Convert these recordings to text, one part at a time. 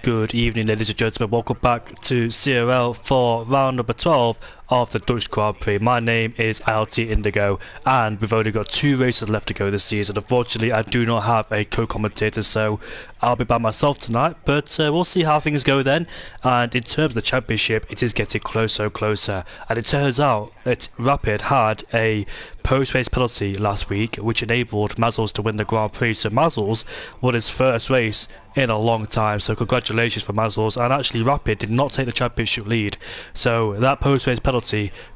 Good evening, ladies and gentlemen. Welcome back to CRL for round number 12 of the Dutch Grand Prix. My name is ILT Indigo, and we've only got 2 races left to go this season. Unfortunately, I do not have a co-commentator, so I'll be by myself tonight, but we'll see how things go then. And in terms of the championship, it is getting closer and closer, and it turns out that Rapid had a post-race penalty last week, which enabled Mazzles to win the Grand Prix. So Mazzles won his first race in a long time, so congratulations for Mazzles. And actually Rapid did not take the championship lead, so that post-race penalty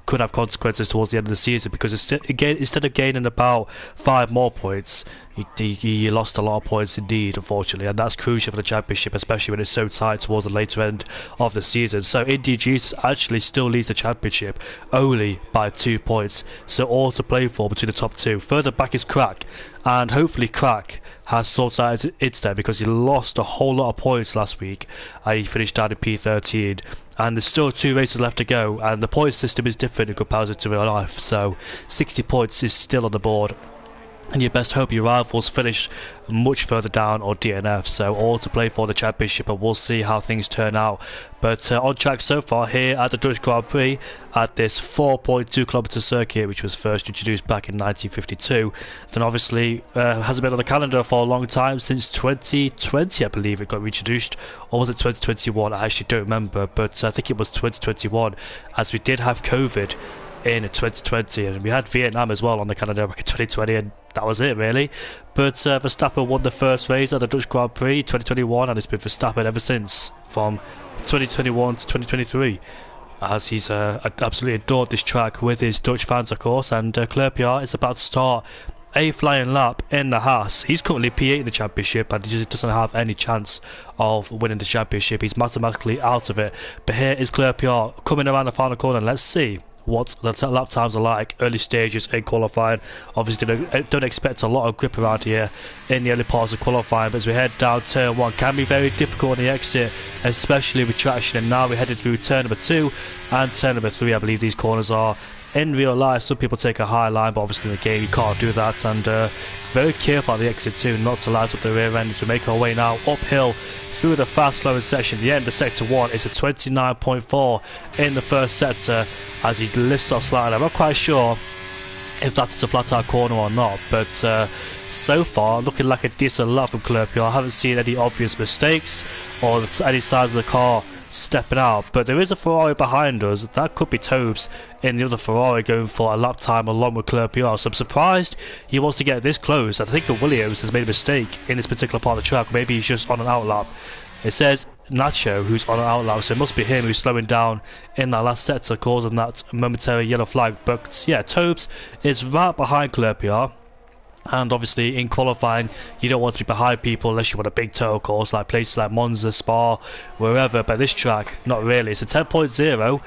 could have consequences towards the end of the season, because instead of gaining about 5 more points, he lost a lot of points indeed, unfortunately, and that's crucial for the championship, especially when it's so tight towards the later end of the season. So Indy Jesus actually still leads the championship only by 2 points, so all to play for between the top 2. Further back is Crack, and hopefully Crack has sorted out his instead, because he lost a whole lot of points last week. He finished down in P13, and there's still 2 races left to go, and the point system is different in comparison to real life, so 60 points is still on the board, and you best hope your rivals finish much further down or DNF. So all to play for the championship, and we'll see how things turn out. But on track so far here at the Dutch Grand Prix at this 4.2 kilometre circuit, which was first introduced back in 1952, then obviously hasn't been on the calendar for a long time, since 2020 I believe it got reintroduced, or was it 2021? I actually don't remember, but I think it was 2021, as we did have COVID in 2020, and we had Vietnam as well on the calendar back in 2020, and that was it really. But Verstappen won the first race at the Dutch Grand Prix 2021, and it's been Verstappen ever since, from 2021 to 2023, as he's absolutely adored this track with his Dutch fans, of course. And Clerpiar is about to start a flying lap in the Haas. He's currently P8 in the championship, and he just doesn't have any chance of winning the championship. He's mathematically out of it. But here is Clerpiar coming around the final corner, and let's see what the lap times are like early stages in qualifying. Obviously don't expect a lot of grip around here in the early parts of qualifying, but as we head down turn 1, can be very difficult on the exit, especially with traction. And now we're headed through turn number 2 and turn number 3, I believe these corners are. In real life, some people take a high line, but obviously in the game you can't do that, and very careful at the exit too, not to light up the rear end. As we make our way now uphill through the fast flowing section. The end of sector 1 is a 29.4 in the first sector, as he lifts off slightly. I'm not quite sure if that's a flat out corner or not, but so far looking like a decent lap from Clerpiar. I haven't seen any obvious mistakes or any signs of the car stepping out, but there is a Ferrari behind us. That could be Tobes in the other Ferrari going for a lap time along with Clerpiar, so I'm surprised he wants to get this close. I think Williams has made a mistake in this particular part of the track. Maybe he's just on an outlap. It says Nacho who's on an outlap, so it must be him who's slowing down in that last sector, causing that momentary yellow flag. But yeah, Tobes is right behind Clerpiar. And obviously in qualifying you don't want to be behind people unless you want a big toe, of course, like places like Monza, Spa, wherever. But this track, not really. It's a 10.0,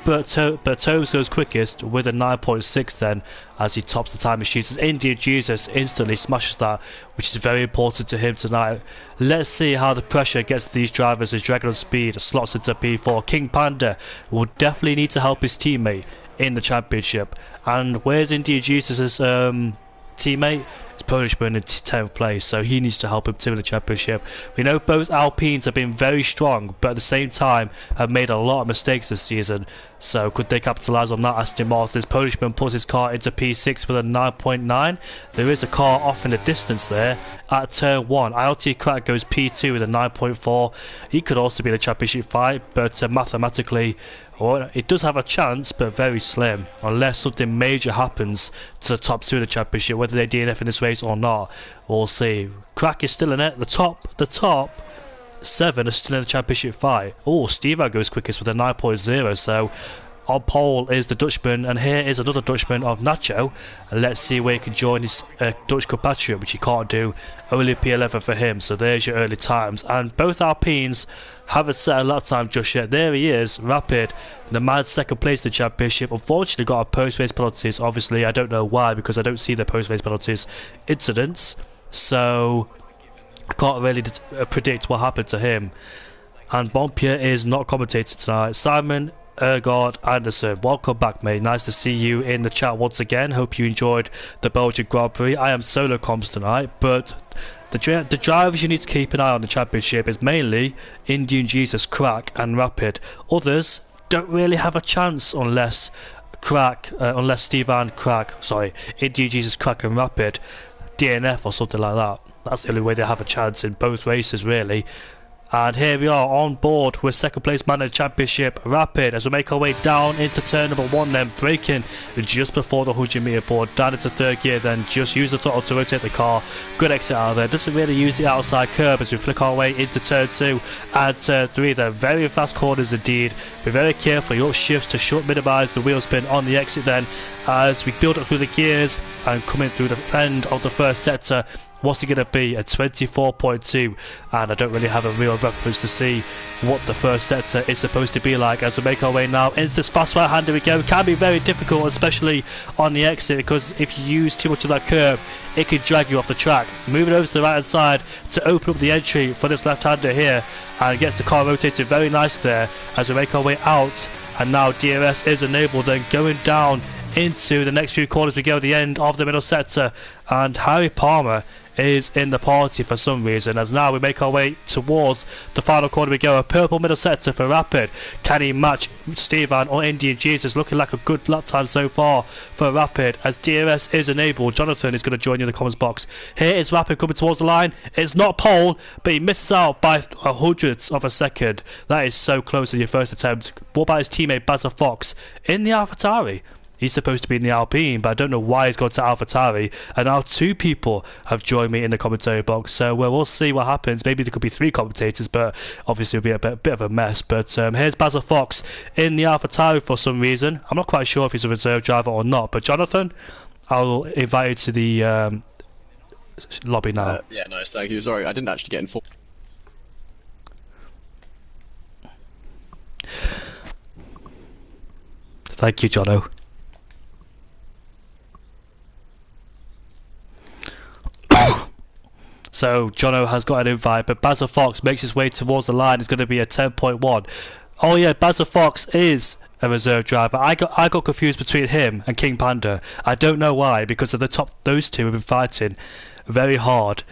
but Tobes goes quickest with a 9.6 then, as he tops the time machine. As India Jesus instantly smashes that, which is very important to him tonight. Let's see how the pressure gets to these drivers as Dragon on Speed slots into P4. King Panda will definitely need to help his teammate in the championship. And where's India Jesus' teammate? It's Polishman in 10th place, so he needs to help him too in the championship. We know both Alpines have been very strong, but at the same time have made a lot of mistakes this season, so could they capitalise on that? Aston Martin's Polishman puts his car into P6 with a 9.9. There is a car off in the distance there at turn 1. ILT Crack goes P2 with a 9.4. He could also be in the championship fight, but mathematically, well, it does have a chance, but very slim, unless something major happens to the top 2 of the championship, whether they DNF in this race or not. We'll see. Crack is still in it. The top 7 are still in the championship fight. Oh, Steve goes quickest with a 9.0, so on pole is the Dutchman, and here is another Dutchman of Nacho. And let's see where he can join his Dutch compatriot, which he can't do. Only P11 for him, so there's your early times. And both Alpines haven't set a lap time just yet. There he is, Rapid, the man second place in the championship. Unfortunately got a post-race penalties. Obviously I don't know why, because I don't see the post-race penalties incidents, so I can't really predict what happened to him. And Bonpier is not commentating tonight. Simon Ergard Anderson, welcome back, mate. Nice to see you in the chat once again. Hope you enjoyed the Belgian Grand Prix. I am solo comms tonight, but The drivers you need to keep an eye on the championship is mainly Indian Jesus, Crack and Rapid. Others don't really have a chance unless Stevan, Indian Jesus, Crack and Rapid DNF or something like that. That's the only way they have a chance in both races, really. And here we are on board with second place man in the championship, Rapid, as we make our way down into turn number 1, then braking just before the 100-meter board, down into third gear, then just use the throttle to rotate the car. Good exit out of there, doesn't really use the outside curb as we flick our way into turn 2 and turn 3. They're very fast corners indeed. Be very careful, your shifts to short minimise the wheel spin on the exit then, as we build up through the gears and coming through the end of the first sector. What's it going to be? A 24.2, and I don't really have a real reference to see what the first sector is supposed to be like. As we make our way now into this fast right hand, here we go. It can be very difficult, especially on the exit, because if you use too much of that curve, it could drag you off the track. Moving over to the right hand side to open up the entry for this left-hander here, and gets the car rotated very nicely there as we make our way out. And now DRS is enabled, then going down into the next few corners we go, the end of the middle sector, and Harry Palmer is in the party for some reason, as now we make our way towards the final corner we go. A purple middle sector for Rapid. Can he match Stevan or Indian Jesus? Looking like a good lap time so far for Rapid, as DRS is enabled. Jonathan is going to join you in the comments box. Here is Rapid coming towards the line. It's not pole, but he misses out by a hundredths of a second. That is so close to your first attempt. What about his teammate Baza Fox in the AlphaTauri? He's supposed to be in the Alpine, but I don't know why he's gone to AlphaTauri. And now 2 people have joined me in the commentary box, so we'll see what happens. Maybe there could be 3 commentators, but obviously it'll be a bit of a mess. But here's Basil Fox in the AlphaTauri for some reason. I'm not quite sure if he's a reserve driver or not, but Jonathan, I'll invite you to the lobby now. Yeah, nice, thank you. Sorry, I didn't actually get informed. Thank you, Jono. So Jono has got an invite, but Basil Fox makes his way towards the line. It's going to be a 10.1. Oh yeah, Basil Fox is a reserve driver. I got confused between him and King Panda. I don't know why, because of the top. Those two have been fighting very hard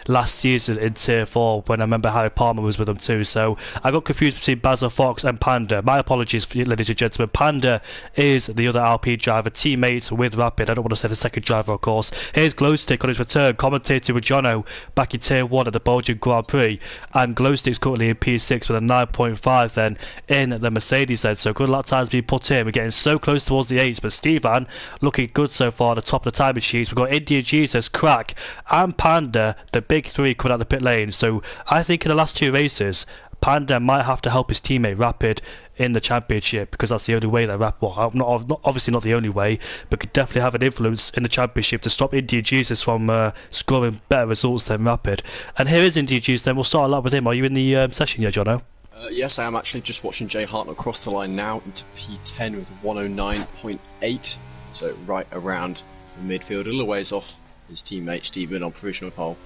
last season in Tier 4 when I remember Harry Palmer was with them too. So I got confused between Basil Fox and Panda. My apologies, ladies and gentlemen. Panda is the other Alpine driver, teammate with Rapid. I don't want to say the second driver, of course. Here's Glowstick on his return, commentated with Jono back in Tier 1 at the Belgian Grand Prix. And Glowstick's currently in P6 with a 9.5 then in the Mercedes then. So good lap times being put in. We're getting so close towards the 8s, but Stevan looking good so far at the top of the timing sheets. We've got Indian Jesus, Crack and Panda, the big 3 coming out the pit lane. So I think in the last 2 races, Panda might have to help his teammate Rapid in the championship, because that's the only way that obviously not the only way, but could definitely have an influence in the championship to stop Indian Jesus from scoring better results than Rapid. And here is Indian Jesus then. We'll start a lap with him. Are you in the session yet, Jono? Yes, I am actually just watching Jay Hartnell cross the line now into P10 with 109.8, so right around the midfield, a little ways off his teammate Steven on provisional pole.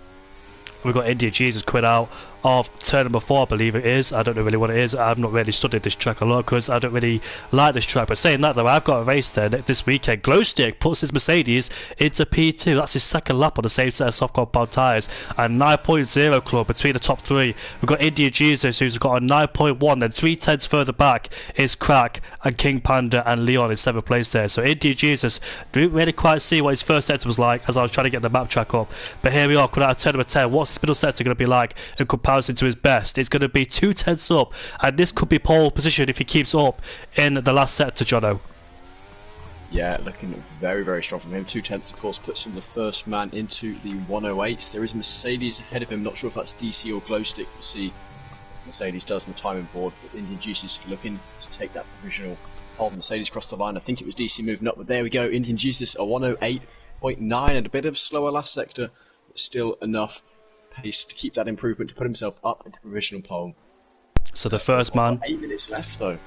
We've got Indian Jesus quit out of turn number 4, I believe it is. I don't know really what it is. I've not really studied this track a lot because I don't really like this track. But saying that though, I've got a race there this weekend. Glowstick puts his Mercedes into P2. That's his second lap on the same set of soft compound tyres. And 9.0 club between the top 3. We've got Indian Jesus, who's got a 9.1. Then 3 tenths further back is Crack and King Panda and Leon in 7th place there. So Indian Jesus didn't really quite see what his first sector was like as I was trying to get the map track up. But here we are, coming out of turn number 10. What's his middle sector going to be like in comparison to his best? It's going to be 2 tenths up, and this could be pole position if he keeps up in the last sector, Jono. Yeah, looking very, very strong from him. 2 tenths, of course, puts him the first man into the 108s. There is Mercedes ahead of him. Not sure if that's DC or Glowstick. We'll see what Mercedes does on the timing board. But Indian Jesus looking to take that provisional hold. Mercedes crossed the line. I think it was DC moving up, but there we go. Indian Jesus, a 108.9 and a bit of a slower last sector, but still enough pace to keep that improvement to put himself up into provisional pole. So the first man. 8 minutes left though.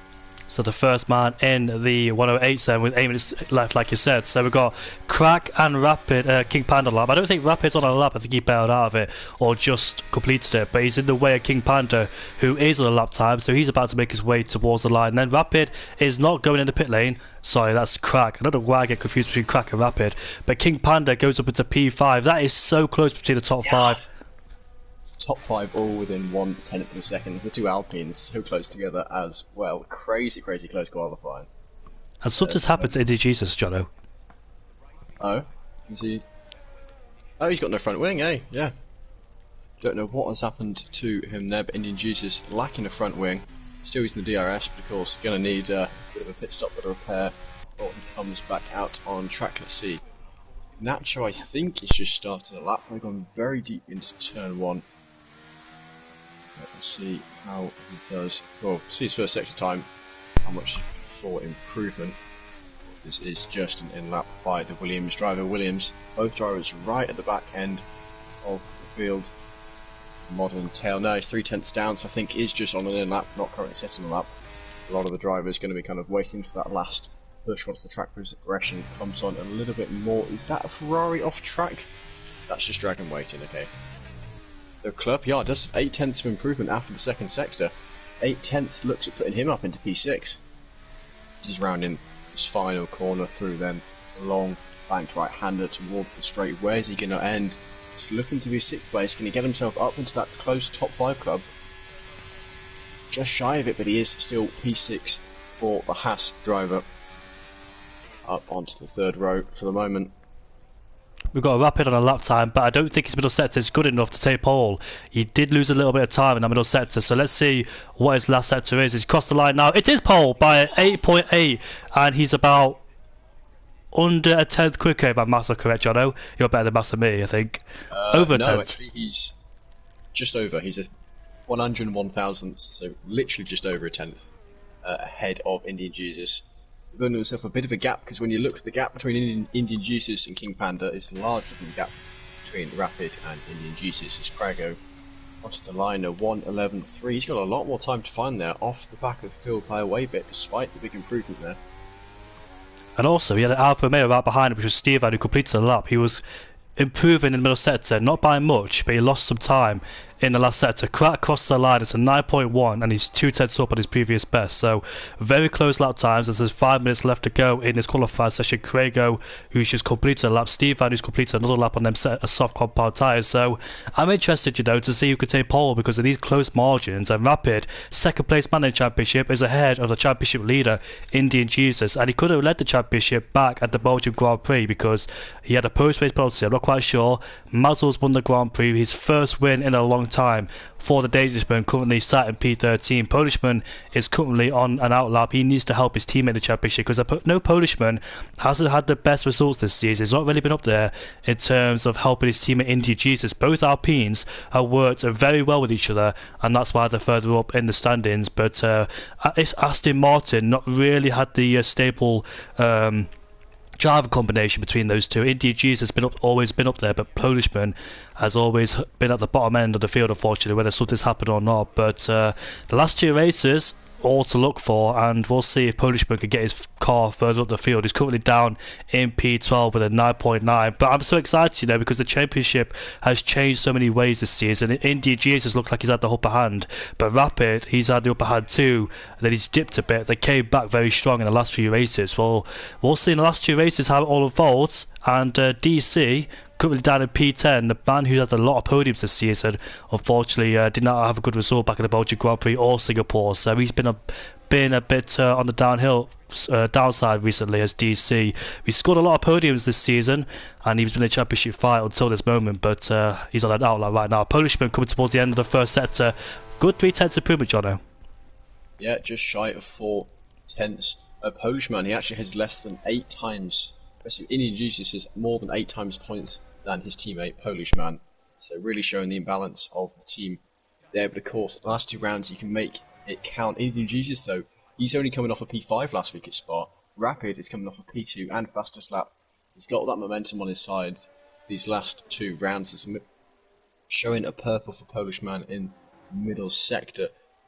So the first man in the 108s then with 8 minutes left, like you said. So we've got Crack and Rapid, King Panda lap. I don't think Rapid's on a lap. I think he bailed out of it or just completed it. But he's in the way of King Panda, who is on a lap time. So he's about to make his way towards the line. Then Rapid is not going in the pit lane. Sorry, that's Crack. I don't know why I get confused between Crack and Rapid. But King Panda goes up into P5. That is so close between the top 5. Top 5 all within 1/10 of a second. The two Alpines so close together as well. Crazy close qualifying. And something's happened to Indy Jesus, Jono. Oh? Is he... Oh, he's got no front wing, eh? Yeah. Don't know what has happened to him there, but Indian Jesus lacking a front wing. Still using the DRS, but of course going to need a bit of a pit stop, but a repair before he comes back out on track. Let's see. Nacho, I think, he's just started a lap. They've gone very deep into turn 1. We'll see how he does. Well, see his first sector time, how much for improvement. This is just an in-lap by the Williams driver. Williams, both drivers right at the back end of the field. Modern tail. No, he's 3/10 down, so I think is just on an in-lap, not currently setting a lap. A lot of the drivers going to be kind of waiting for that last push once the track progression comes on a little bit more. Is that a Ferrari off track? That's just Dragon waiting, okay. The club, yeah, does have 0.8 of improvement after the second sector. 0.8 looks at putting him up into P6. He's rounding his final corner through then long banked right-hander towards the straight. Where's he going to end? He's looking to be 6th place. Can he get himself up into that close top 5 club? Just shy of it, but he is still P6 for the Haas driver. Up onto the 3rd row for the moment. We've got a Rapid on a lap time, but I don't think his middle sector is good enough to take pole. He did lose a little bit of time in that middle sector, so let's see what his last sector is. He's crossed the line now. It is pole by 8.8, and he's about under a 10th quicker, if my maths are correct, Jono. You're better than maths than me, I think. Over a 10th. No, actually, he's just over. He's a 101 thousandths, so literally just over a 10th ahead of Indian Jesus. Burning himself a bit of a gap, because when you look at the gap between Indian Jesus and King Panda, it's larger than the gap between Rapid and Indian Jesus. As Crago across the line, a 1:11.3. He's got a lot more time to find there off the back of the field by a way bit, despite the big improvement there. And also, he had an Alfa Romeo right behind him, which was Stevan, who completed the lap. He was improving in the middle sector, not by much, but he lost some time in the last sector. Crack crossed the line, it's a 9.1, and he's 2/10 up on his previous best. So very close lap times as there's 5 minutes left to go in this qualifying session. Crago, who's just completed a lap, Stevan, who's completed another lap on them soft compound tyres. So I'm interested, you know, to see who could take pole, because of these close margins. And Rapid, second place man in the championship, is ahead of the championship leader, Indian Jesus, and he could have led the championship back at the Belgian Grand Prix because he had a post-race penalty. I'm not quite sure. Mazel's won the Grand Prix, his first win in a long time for the Dangerous-man, currently sat in P13. Polishman is currently on an outlap. He needs to help his team in the championship, because no Polishman hasn't had the best results this season. He's not really been up there in terms of helping his team at Indy Jesus. Both Alpines have worked very well with each other, and that's why they're further up in the standings. But it's Aston Martin not really had the stable driver combination between those two. Indy Jesus has always been up there, but Polishman has always been at the bottom end of the field, unfortunately, whether something's happened or not. But the last 2 races, all to look for, and we'll see if Polishman can get his car further up the field. He's currently down in P12 with a 9.9, but I'm so excited, you know, because the championship has changed so many ways this season. Indy Jesus looks like he's had the upper hand, but Rapid, he's had the upper hand too, and then he's dipped a bit. They came back very strong in the last few races. Well, we'll see in the last 2 races how it all unfolds, and DC currently down in P10, the man who has a lot of podiums this season, unfortunately did not have a good result back in the Belgian Grand Prix or Singapore, so he's been a bit on the downhill downside recently as DC. He scored a lot of podiums this season, and he's been in the championship fight until this moment, but he's on an outlet right now. Polishman coming towards the end of the first sector. Good 3/10 improvement, Jono. Yeah, just shy of 4/10. Polishman, he actually has less than 8 times. Indian Jesus has more than 8 times points than his teammate Polishman. So really showing the imbalance of the team there. But of course, the last 2 rounds you can make it count. Indian Jesus, though, he's only coming off a P5 last week at Spa. Rapid is coming off a P2 and fastest lap. He's got that momentum on his side for these last 2 rounds. It's showing a purple for Polishman in the middle sector.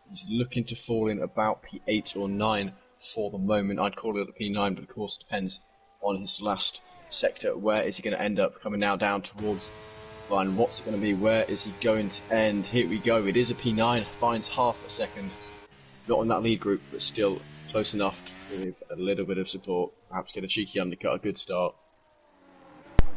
He's looking to fall in about P8 or 9 for the moment. I'd call it a P9, but of course it depends on his last sector. Where is he going to end up? Coming now down towards the line. What's it going to be? Where is he going to end? Here we go. It is a P9. Finds half a second. Not in that lead group, but still close enough to give a little bit of support. Perhaps get a cheeky undercut. A good start.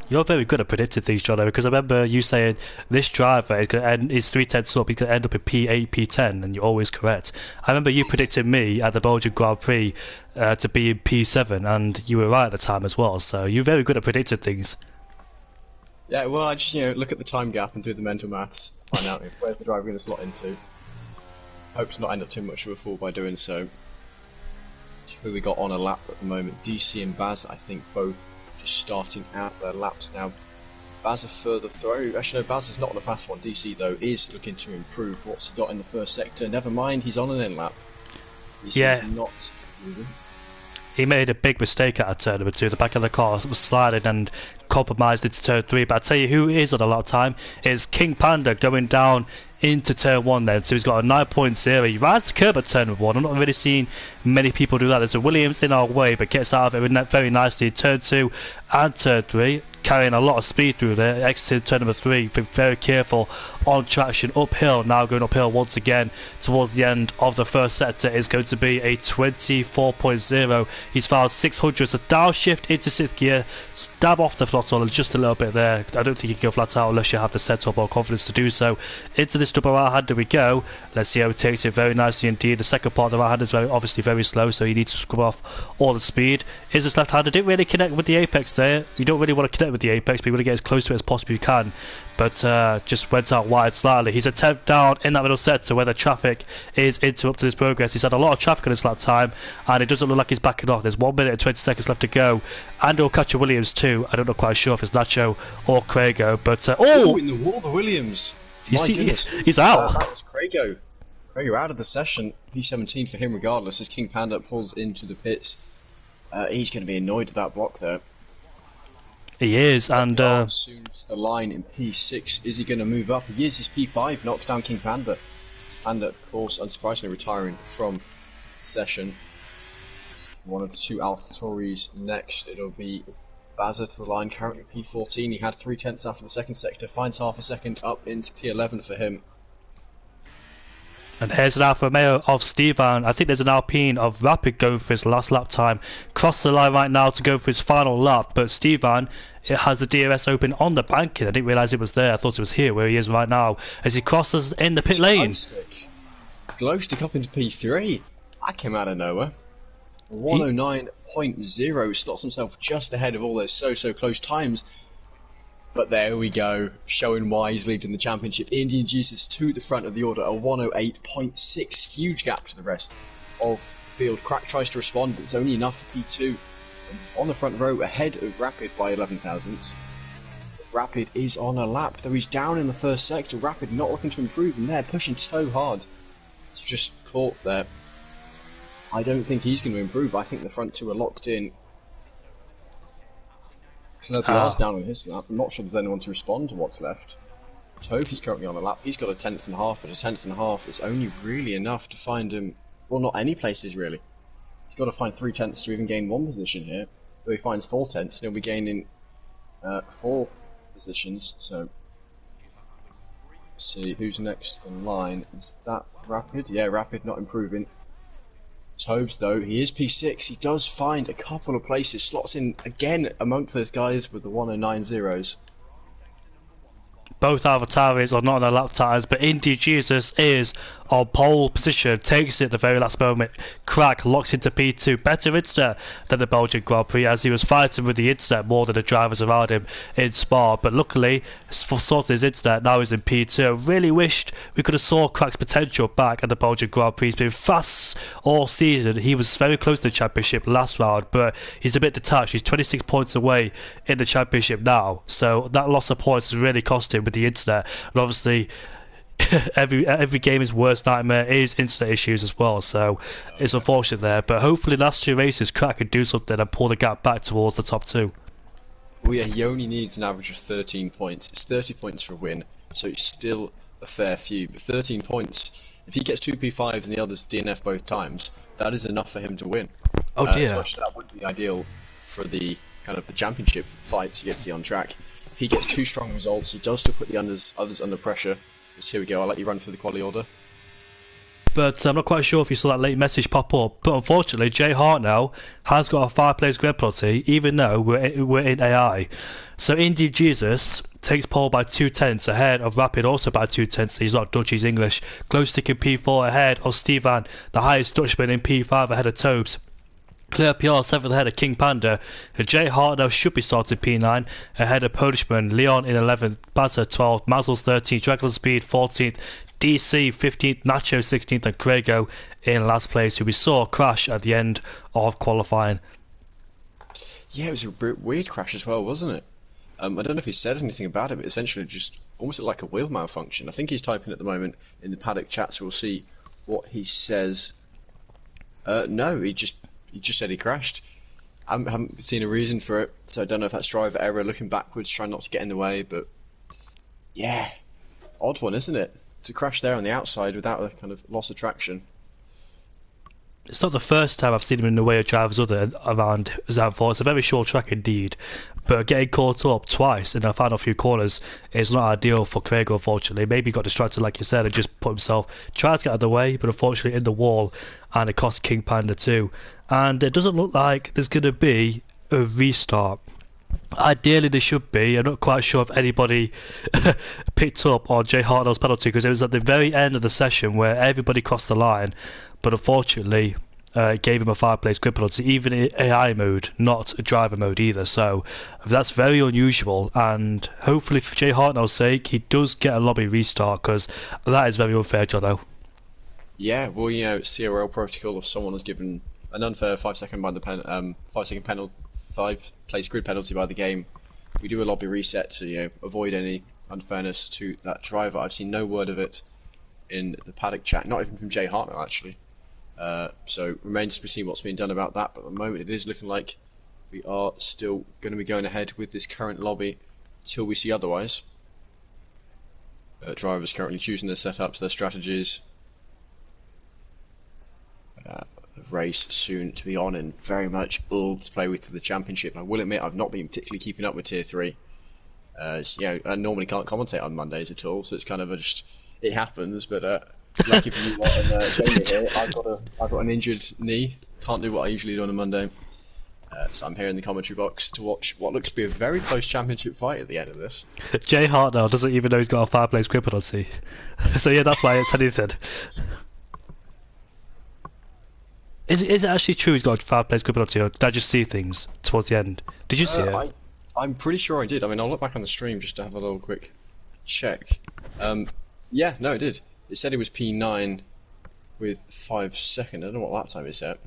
You're very good at predicting things, Jono, because I remember you saying this driver is going to end, is 3/10 up, he's going to end up in P8, P10, and you're always correct. I remember you predicted me at the Belgian Grand Prix to be in P7, and you were right at the time as well, so you're very good at predicting things. Yeah, well, I just look at the time gap and do the mental maths, find out where's the driver going to slot into. Hope to not end up too much of a fool by doing so. Who we got on a lap at the moment? DC and Baz, I think, both starting out their laps now. Baz a further throw. Actually, no, Baz is not on the fast one. DC, though, is looking to improve. What's he got in the first sector? Never mind, he's on an in lap. DC is not moving. He made a big mistake at turn number 2. The back of the car was sliding and compromised into turn 3. But I tell you who is on a lot of time is King Panda going down into turn 1 then, so he's got a 9.0. He rides the curb at turn 1. I'm not really seeing many people do that. There's a Williams in our way, but gets out of it very nicely in turn 2 and turn 3, carrying a lot of speed through there. Exited turn number 3, being very careful on traction uphill. Now going uphill once again towards the end of the first sector is going to be a 24.0. He's found 600, so downshift into 6th gear, stab off the throttle and just a little bit there. I don't think you can go flat out unless you have the setup or confidence to do so. Into this double right hander we go. Let's see how he takes it very nicely indeed. The second part of the right hander is obviously very slow, so you need to scrub off all the speed. Is this left hander? Didn't really connect with the apex there. You don't really want to connect with the apex, but you want to get as close to it as possibly you can. But just went out wide slightly. He's a tenth down in that middle sector where the traffic is interrupting his progress. He's had a lot of traffic on his lap time, and it doesn't look like he's backing off. There's 1 minute and 20 seconds left to go, and he'll catch a Williams too. I don't know quite sure if it's Nacho or Craigo, but oh, in the wall, the Williams. You see, he's out. That was Craigo. Craigo out of the session. P17 for him regardless, as King Panda pulls into the pits. He's going to be annoyed at that block there. He is, and soon to the line in P6. Is he going to move up? He is. His P5 knocks down King Panda. Panda, of course, unsurprisingly retiring from session. One of the 2 AlphaTauris next. It'll be Bazza to the line, currently P14. He had 3/10 after the second sector. Finds half a second up into P11 for him. And here's an Alfa Romeo of Stevan. I think there's an Alpine of Rapid going for his last lap time. Cross the line right now to go for his final lap, but Stevan, it has the DRS open on the banking. I didn't realise it was there. I thought it was here, where he is right now, as he crosses in the pit lane. Glow stick up into P3. That came out of nowhere. 109.0 slots himself just ahead of all those so close times. But there we go, showing why he's leading the championship. Indian Jesus to the front of the order, a 108.6, huge gap to the rest of the field. Crack tries to respond, but it's only enough for P2. On the front row, ahead of Rapid by 11 thousandths. Rapid is on a lap, though he's down in the first sector. Rapid not looking to improve, and they're pushing so hard. It's just caught there. I don't think he's going to improve. I think the front 2 are locked in. Clubby's down on his lap. I'm not sure there's anyone to respond to what's left. Tope is currently on a lap. He's got a 10th and a half, but a 10th and a half is only really enough to find him. Well, not any places really. He's got to find 3/10 to even gain 1 position here. Though he finds 4/10, he'll be gaining 4 positions. So, let's see who's next in line. Is that Rapid? Yeah, Rapid not improving. Tobes though, he is P6, he does find a couple of places, slots in again amongst those guys with the 109.0s. Both AlphaTauris are not on their lap times, but Indy Jesus is on pole position, takes it at the very last moment. Crack locks into P2, better instep than the Belgian Grand Prix, as he was fighting with the instep more than the drivers around him in Spa, but luckily for sorted his instep, now he's in P2. Really wished we could have saw Crack's potential back at the Belgian Grand Prix. He's been fast all season. He was very close to the championship last round, but he's a bit detached. He's 26 points away in the championship now, so that loss of points has really cost him with the internet, and obviously every game's worst nightmare is internet issues as well, so it's unfortunate there, but hopefully last 2 races Crack can do something and pull the gap back towards the top 2. Well, yeah, he only needs an average of 13 points. It's 30 points for a win, so it's still a fair few, but 13 points If he gets 2 P5s and the others DNF both times, that is enough for him to win. Oh dear. As much as that would be ideal for the kind of the championship fights you get to see on track. If he gets 2 strong results, he does still put the others under pressure. So here we go, I'll let you run through the quali order. But I'm not quite sure if you saw that late message pop up. But unfortunately, Jay Hart now has got a 5-place grid penalty, even though we're in AI. So Indy Jesus takes pole by 2/10 ahead of Rapid, also by 2/10. He's not Dutch, he's English. Glowstick in P4 ahead of Stevan, the highest Dutchman in P5 ahead of Tobes. Clear PR 7th ahead of King Panda. Jay Hart now should be starting P9 ahead of Polishman. Leon in 11th, Bazza 12th, Mazzles 13th, Dragon Speed 14th, DC 15th, Nacho 16th, and Craigo in last place, who we saw crash at the end of qualifying. Yeah, it was a weird crash as well, wasn't it? I don't know if he said anything about it, but essentially just almost like a wheel malfunction. I think he's typing at the moment in the paddock chat, so we'll see what he says. No, he just said he crashed. I haven't seen a reason for it, so I don't know if that's driver error, looking backwards, trying not to get in the way, but yeah, odd one, isn't it? To crash there on the outside without a kind of loss of traction. It's not the first time I've seen him in the way of drivers other around Zandvoort. It's a very short track indeed, but getting caught up twice in the final few corners is not ideal for Craig, unfortunately. Maybe he got distracted, like you said, and just put himself, tried to get out of the way, but unfortunately in the wall, and it cost King Panda too. And it doesn't look like there's going to be a restart. Ideally there should be. I'm not quite sure if anybody picked up on Jay Hartnell's penalty, because it was at the very end of the session where everybody crossed the line, but unfortunately it gave him a 5-place grid penalty, even in AI mode, not driver mode either. So that's very unusual, and hopefully for Jay Hartnell's sake he does get a lobby restart, because that is very unfair, Jono. Yeah, well, you know, CRL protocol, if someone has given an unfair 5-second by the 5-second penalty, 5-place grid penalty by the game, we do a lobby reset to avoid any unfairness to that driver. I've seen no word of it in the paddock chat, not even from Jay Hartnell actually. So remains to be seen what's being done about that. But at the moment, it is looking like we are still going to be going ahead with this current lobby till we see otherwise. Drivers currently choosing their setups, their strategies. Race soon to be on, and very much all to play with for the championship. I will admit I've not been particularly keeping up with Tier 3. I normally can't commentate on Mondays at all, so it's kind of it happens. But lucky for you and Jamie here, I've got an injured knee. Can't do what I usually do on a Monday. So I'm here in the commentary box to watch what looks to be a very close championship fight at the end of this. Jay Hartnell doesn't even know he's got a 5-place grid penalty. So yeah, that's why it's anything. Is it actually true he's got a 5-place grid penalty, or did I just see things towards the end? Did you see it? I'm pretty sure I did. I mean, I'll look back on the stream just to have a little quick check. Yeah, no, it did. It said it was P9 with 5 seconds. I don't know what lap time it's at.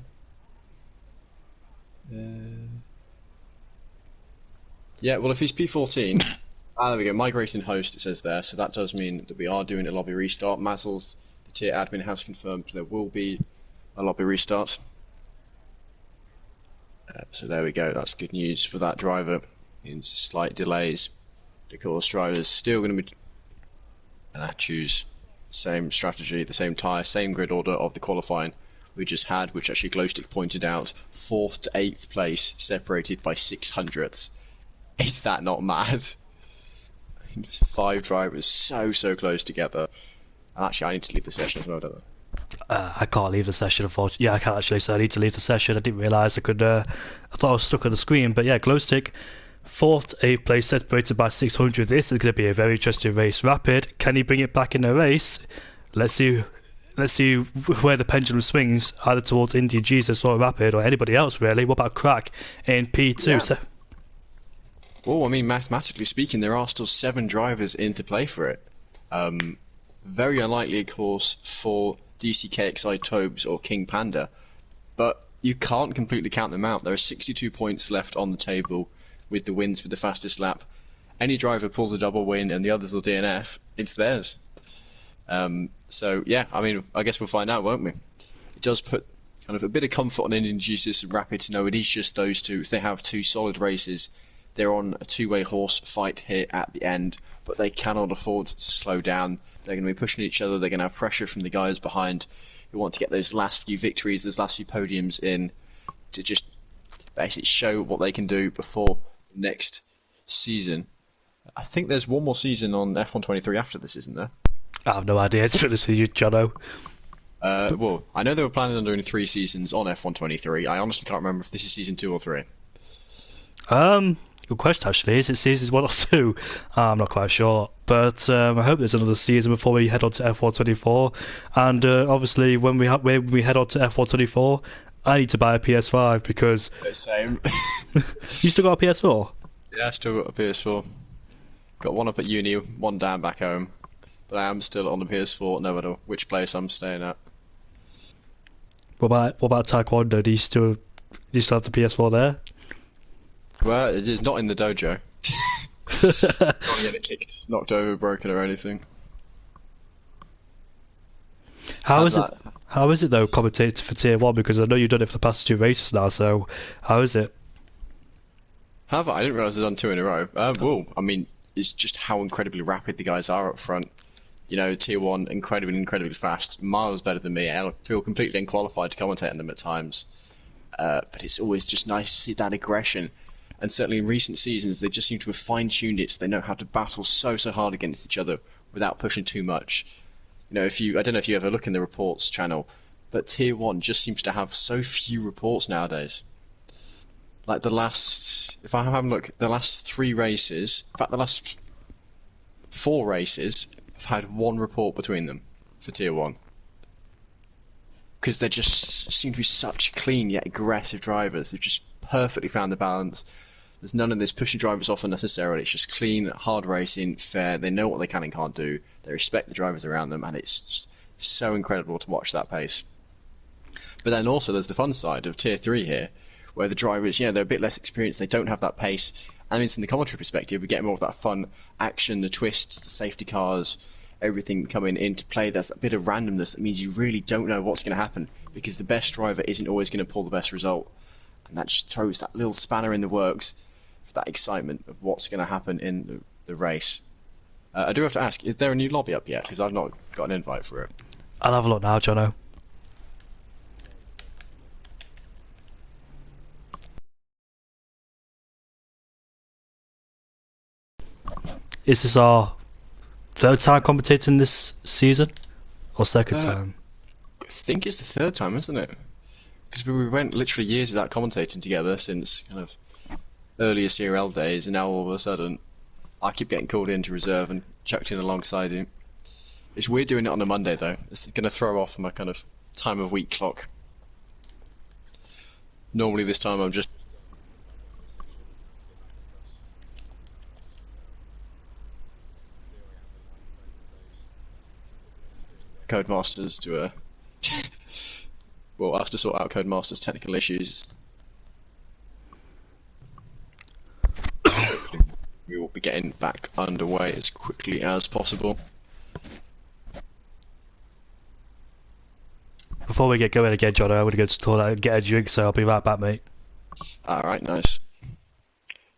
Yeah, well, if he's P14, there we go, migrating host, it says there, so that does mean that we are doing a lobby restart. Mazzles, the tier admin, has confirmed there will be a lobby restart. So there we go, that's good news for that driver. In slight delays, the course driver's still going to be, and I choose the same strategy, the same tyre, same grid order of the qualifying we just had, which actually Glowstick pointed out, 4th to 8th place, separated by 600ths. Is that not mad? 5 drivers so close together. And actually, I need to leave the session as well, don't I? I can't leave the session, unfortunately. Yeah, I can't actually, so I need to leave the session. I didn't realise I could. I thought I was stuck on the screen, but yeah, Glowstick, 4th to 8th place, separated by 600. This is going to be a very interesting race. Rapid, can he bring it back in the race? Let's see where the pendulum swings, either towards India Jesus or Rapid, or anybody else really. What about Crack in P2? Yeah. So, well, I mean, mathematically speaking, there are still 7 drivers in to play for it. Very unlikely, of course, for DCKXI Tobes or King Panda, but you can't completely count them out. There are 62 points left on the table with the wins for the fastest lap. Any driver pulls a double win and the others will DNF, it's theirs. So yeah, I mean, I guess we'll find out, won't we? It does put kind of a bit of comfort on Indian Jesus and Rapid to know it is just those two. If they have 2 solid races, They're on a two-way horse fight here at the end, but they cannot afford to slow down. They're going to be pushing each other. They're going to have pressure from the guys behind who want to get those last few victories, those last few podiums in, to just basically show what they can do before the next season. I think there's one more season on F123 after this, isn't there? I have no idea, to be honest with you, Jono. Well, I know they were planning on doing 3 seasons on F123. I honestly can't remember if this is season 2 or 3. Good question, actually. Is it seasons 1 or 2? I'm not quite sure. But I hope there's another season before we head on to F124. And obviously, when we head on to F124, I need to buy a PS5 because... Same. You still got a PS4? Yeah, I still got a PS4. Got one up at uni, one down back home. But I am still on the PS4, no matter which place I'm staying at. What about Taekwondo? Do you still have the PS4 there? Well, it is not in the dojo. Can't get it kicked, knocked over, broken, or anything. How is it though, commentating for Tier 1? Because I know you've done it for the past 2 races now, so how is it? Have I? I didn't realise I'd done 2 in a row. Well, I mean, it's just how incredibly rapid the guys are up front. You know, Tier 1, incredibly fast, miles better than me. I feel completely unqualified to commentate on them at times. But it's always just nice to see that aggression. And certainly in recent seasons, they just seem to have fine-tuned it so they know how to battle so hard against each other without pushing too much. You know, I don't know if you ever look in the reports channel, but Tier 1 just seems to have so few reports nowadays. Like if I have a look, the last 3 races, in fact the last 4 races, have had 1 report between them for Tier 1. Because they just seem to be such clean yet aggressive drivers. They've just perfectly found the balance. There's none of this pushing drivers off unnecessarily. It's just clean, hard racing, fair. They know what they can and can't do. They respect the drivers around them, and it's just so incredible to watch that pace. But then also there's the fun side of Tier 3 here, where the drivers, they're a bit less experienced. They don't have that pace. And it's in the commentary perspective, we get more of that fun action, the twists, the safety cars, everything coming into play. There's that bit of randomness that means you really don't know what's going to happen because the best driver isn't always going to pull the best result. And that just throws that little spanner in the works for that excitement of what's going to happen in the race. I do have to ask, is there a new lobby up yet? Because I've not got an invite for it. I'll have a look now, Jono. Is this our 3rd time commentating this season? Or 2nd time? I think it's the 3rd time, isn't it? Because we went literally years without commentating together since kind of earlier CRL days, and now all of a sudden I keep getting called in to reserve and chucked in alongside you. It's weird doing it on a Monday though. It's going to throw off my kind of time of week clock. Normally this time I'm just Codemasters to well, I have to sort out Codemasters' technical issues. Hopefully we will be getting back underway as quickly as possible. Before we get going again, Jono, I'm going to go to the toilet and get a drink, so I'll be right back, mate. Alright, nice.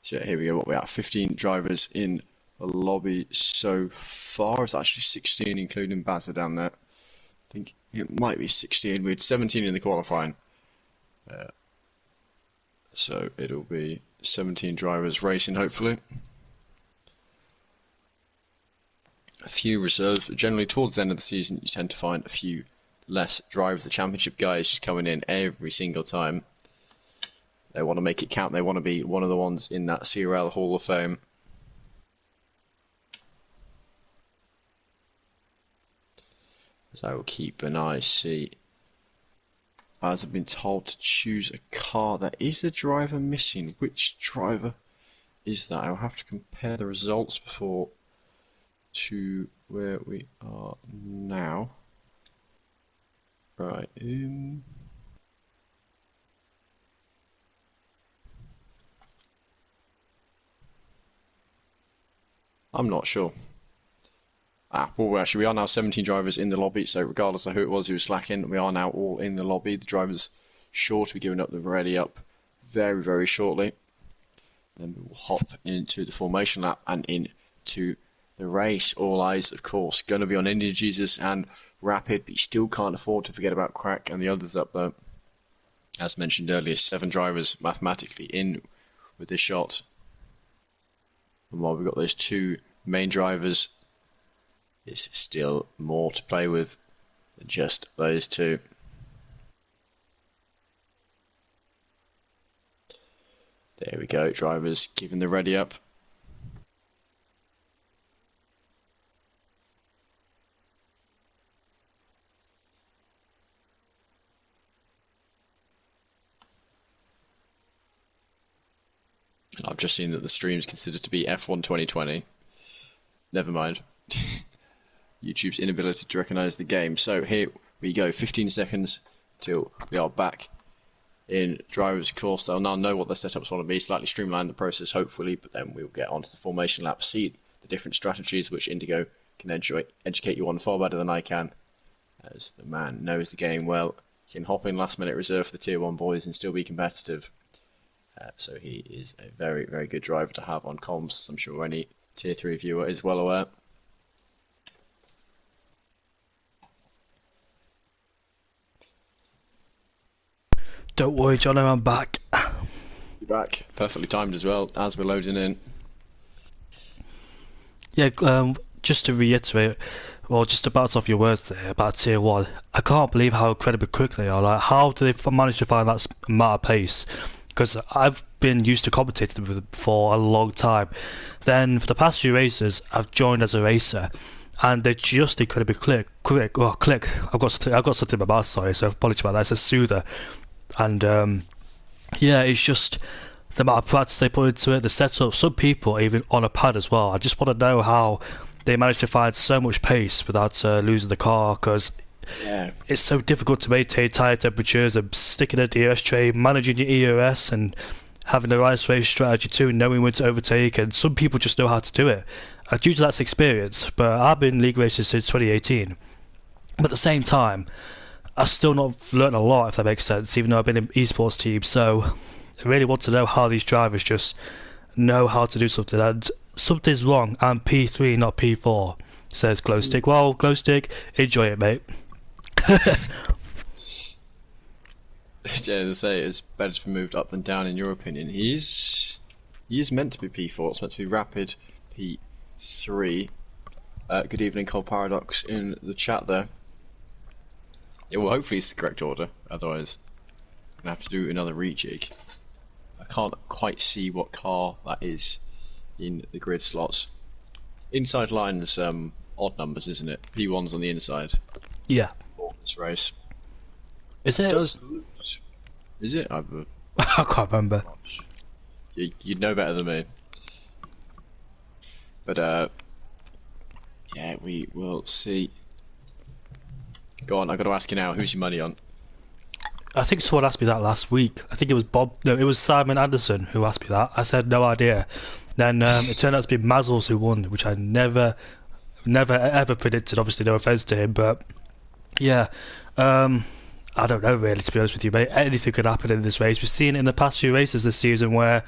So here we go, what we at? 15 drivers in the lobby so far. It's actually 16 including Bazza down there. I think it might be 16. We had 17 in the qualifying. So it'll be 17 drivers racing, hopefully. A few reserves, but generally towards the end of the season you tend to find a few less drivers. The championship guys just coming in every single time. They want to make it count. They want to be one of the ones in that CRL Hall of Fame. So I will keep an eye, see. As I've been told to choose a car, there is a driver missing. Which driver is that? I'll have to compare the results before to where we are now. Right. I'm not sure. Well, actually, we are now 17 drivers in the lobby, so regardless of who it was who was slacking, we are now all in the lobby. The drivers sure to be giving up the ready up very, very shortly. Then we will hop into the formation lap and into the race. All eyes, of course, going to be on Indian Jesus and Rapid, but you still can't afford to forget about Crack and the others up there. As mentioned earlier, 7 drivers mathematically in with this shot. And while we've got those 2 main drivers, there's still more to play with than just those 2. There we go, drivers giving the ready up. And I've just seen that the stream is considered to be F1 2020. Never mind. YouTube's inability to recognise the game. So here we go, 15 seconds till we are back in driver's course. They'll now know what the setups want to be, slightly streamline the process hopefully, but then we'll get onto the formation lap, see the different strategies which Indigo can educate you on far better than I can, as the man knows the game well. He can hop in last minute reserve for the tier 1 boys and still be competitive. So he is a very, very good driver to have on comms, as I'm sure any tier 3 viewer is well aware. Don't worry, Jono, I'm back. You're back. Perfectly timed as well, as we're loading in. Yeah, just to reiterate, well, just to bounce off your words there about tier 1, I can't believe how incredibly quick they are. Like, how do they manage to find that amount of pace? Because I've been used to commentating with them for a long time. Then for the past few races, I've joined as a racer, and they're just incredibly quick. I've got something in my mouth, sorry, so apologies about that. It's a soother, and yeah, it's just the amount of practice they put into it, the setup. Some people even on a pad as well. I just want to know how they manage to find so much pace without losing the car, because it's so difficult to maintain tyre temperatures and sticking a DRS tray, managing your ERS and having the right race strategy too, knowing when to overtake, and some people just know how to do it. Due to that experience, but I've been league racing since 2018. But at the same time, I've still not learned a lot, if that makes sense, even though I've been in esports teams. So I really want to know how these drivers just know how to do something, and something's wrong. I'm P3, not P4, says Glowstick. Well, Glowstick, enjoy it, mate. Yeah, they say it's better to be moved up than down in your opinion. He is meant to be P4, it's meant to be Rapid P3. Good evening, Cole Paradox in the chat there. Yeah, well, hopefully it's the correct order, otherwise I'm going to have to do another rejig. I can't quite see what car that is in the grid slots. Inside line's odd numbers, isn't it? P1's on the inside. Yeah. For this race. Is it? Is it? I can't remember. You'd know better than me. But yeah, we will see. Go on, I've got to ask you now, who's your money on? I think someone asked me that last week. I think it was Bob. No, it was Simon Anderson who asked me that. I said no idea. Then it turned out to be Mazzles who won, which I never ever predicted. Obviously, no offense to him, but yeah. I don't know really, to be honest with you, mate. Anything could happen in this race. We've seen it in the past few races this season where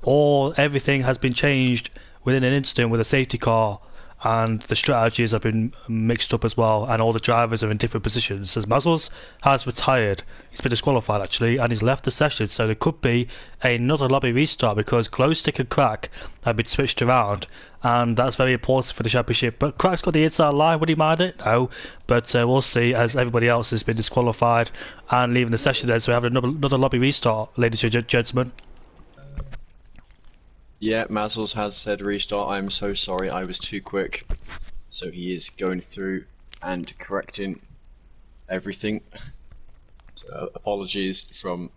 everything has been changed within an instant with a safety car, and the strategies have been mixed up as well, and all the drivers are in different positions. As Mazzles has retired, he's been disqualified actually, and he's left the session, so there could be another lobby restart because Glowstick and Crack have been switched around, and that's very important for the championship. But Crack's got the inside line, would he mind it? No, but we'll see, as everybody else has been disqualified and leaving the session then, so we have another lobby restart, ladies and gentlemen. Yeah, Mazzles has said restart. I'm so sorry, I was too quick. So he is going through and correcting everything. So, apologies from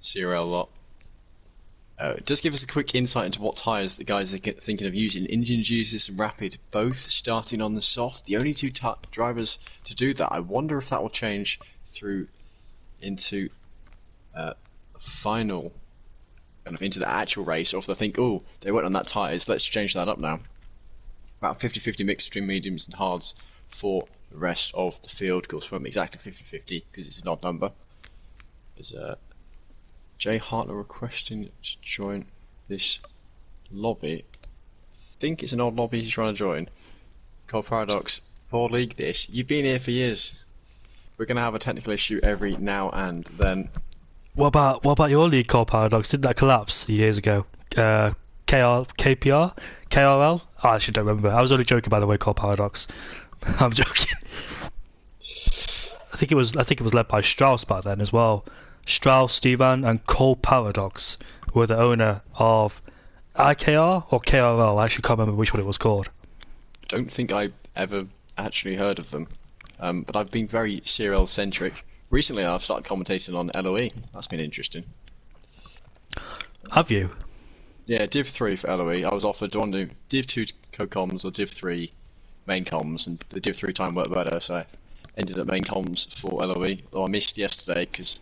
CRL lot. Just give us a quick insight into what tyres the guys are thinking of using. Indian Jesus and Rapid both starting on the soft. The only two drivers to do that. I wonder if that will change through into final, kind of into the actual race, or if they think, oh, they went on that tyres, let's change that up now. About 50-50 mix between mediums and hards for the rest of the field. Of course, it won't be exactly 50-50 because it's an odd number. There's Jay Hartler requesting to join this lobby. I think it's an old lobby he's trying to join. Cold Paradox, Board League this. You've been here for years. We're going to have a technical issue every now and then. What about your league called Paradox? Didn't that collapse years ago? KPR? KRL? I actually don't remember. I was only joking, by the way, called Paradox. I'm joking. I think it was led by Strauss back then as well. Strauss, Stevan, and Cole Paradox were the owner of IKR or KRL. I actually can't remember which one it was called. I don't think I ever actually heard of them, but I've been very CRL centric. Recently, I've started commentating on LOE. That's been interesting. Have you? Yeah, Div 3 for LOE. I was offered, do I want to do Div 2 co-coms or Div 3 main comms, and the Div 3 time worked better, so I ended up main comms for LOE. Though I missed yesterday because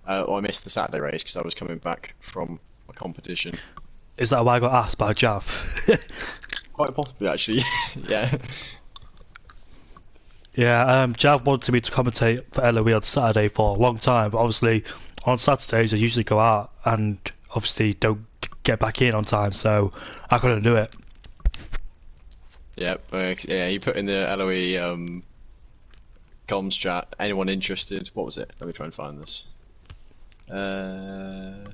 I missed the Saturday race because I was coming back from a competition. Is that why I got asked by Jav? Quite possibly, actually. Yeah. Yeah, Jav wanted me to commentate for LOE on Saturday for a long time, but obviously on Saturdays I usually go out and obviously don't get back in on time, so I couldn't do it. Yeah, yeah. He put in the LOE comms chat. Anyone interested? What was it? Let me try and find this. Oh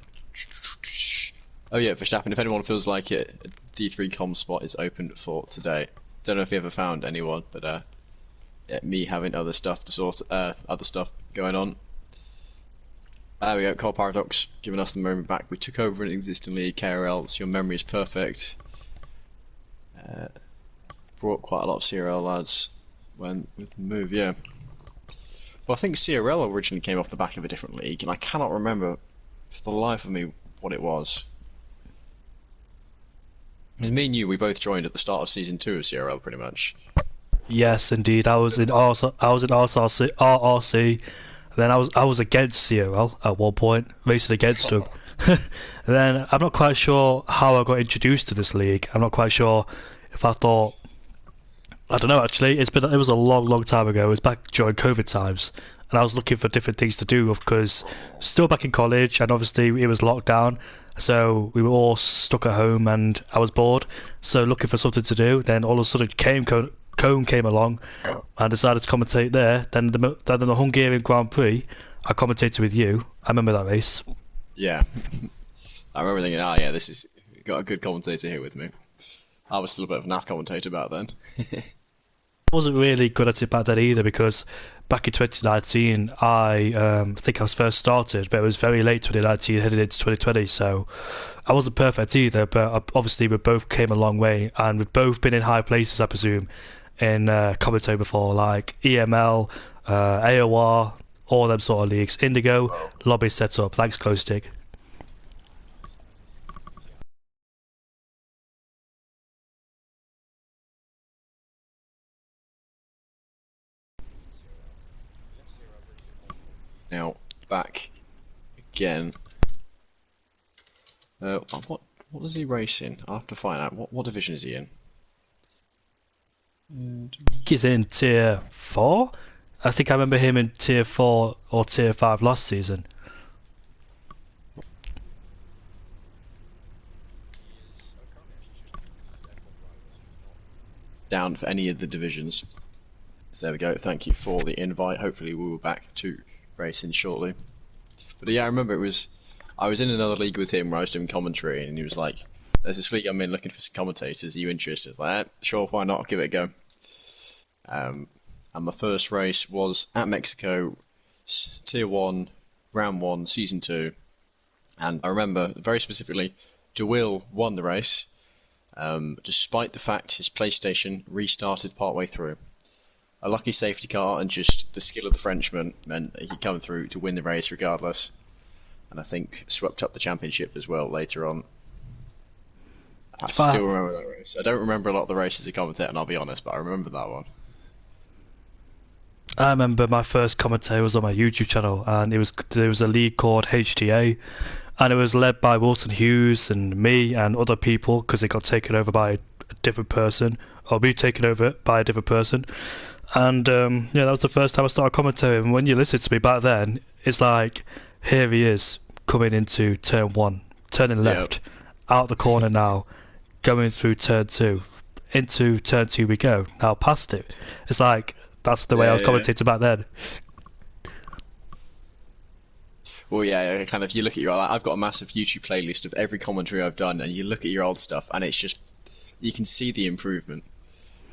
yeah, Verstappen. If anyone feels like it, a D3 comms spot is open for today. Don't know if you ever found anyone, but yeah, me having other stuff to sort, other stuff going on. There we go. Cold Paradox giving us the memory back. We took over an existing league, KRL. So your memory is perfect. Brought quite a lot of CRL lads when with the move, yeah. Well, I think CRL originally came off the back of a different league, and I cannot remember for the life of me what it was. Me and you, we both joined at the start of season 2 of CRL, pretty much. Yes, indeed. I was in RRC. Then I was against CRL at one point, racing against them. And then I'm not quite sure how I got introduced to this league. I'm not quite sure if I thought. I don't know actually. It was a long time ago. It was back during COVID times, and I was looking for different things to do because still back in college, and obviously it was lockdown, so we were all stuck at home, and I was bored. So looking for something to do. Then all of a sudden, Cone came along, and I decided to commentate there. Then the Hungarian Grand Prix, I commentated with you. I remember that race. Yeah, I remember thinking, oh yeah, this is got a good commentator here with me. I was still a bit of a naff commentator back then. I wasn't really good at it back then either because back in 2019 I think I was first started, but it was very late 2019 headed into 2020, so I wasn't perfect either, but obviously we both came a long way and we've both been in high places, I presume, in commentary before, like EML, AOR, all them sort of leagues. Indigo, lobby set up. Thanks, Close Stick. Now back again. What is he racing? I'll have to find out. What division is he in? He's in tier 4. I think I remember him in tier 4 or tier 5 last season. Down for any of the divisions. So there we go. Thank you for the invite. Hopefully we will be back to racing shortly. But yeah, I remember I was in another league with him where I was doing commentary, and he was like, "There's this league I'm in looking for some commentators. Are you interested?" I was like, "Sure, why not? I'll give it a go." And my first race was at Mexico, Tier 1, Round 1, Season 2. And I remember very specifically, DeWill won the race, despite the fact his PlayStation restarted partway through. A lucky safety car and just the skill of the Frenchman meant that he come through to win the race regardless. And I think swept up the championship as well later on. I still remember that race. I don't remember a lot of the races he commentated, and I'll be honest, but I remember that one. I remember my first commentary was on my YouTube channel, and there was a league called HTA, and it was led by Wilson Hughes and me and other people because it got taken over by a different person, or me taken over by a different person. And yeah, that was the first time I started commentating. And when you listen to me back then, it's like, here he is coming into turn 1, turning left, out the corner now, going through turn two. Into turn two we go. Now past it. It's like, that's the way I was Yeah. commentating back then. Well, yeah, kind of. You look at your. I've got a massive YouTube playlist of every commentary I've done, and you look at your old stuff, and it's just you can see the improvement,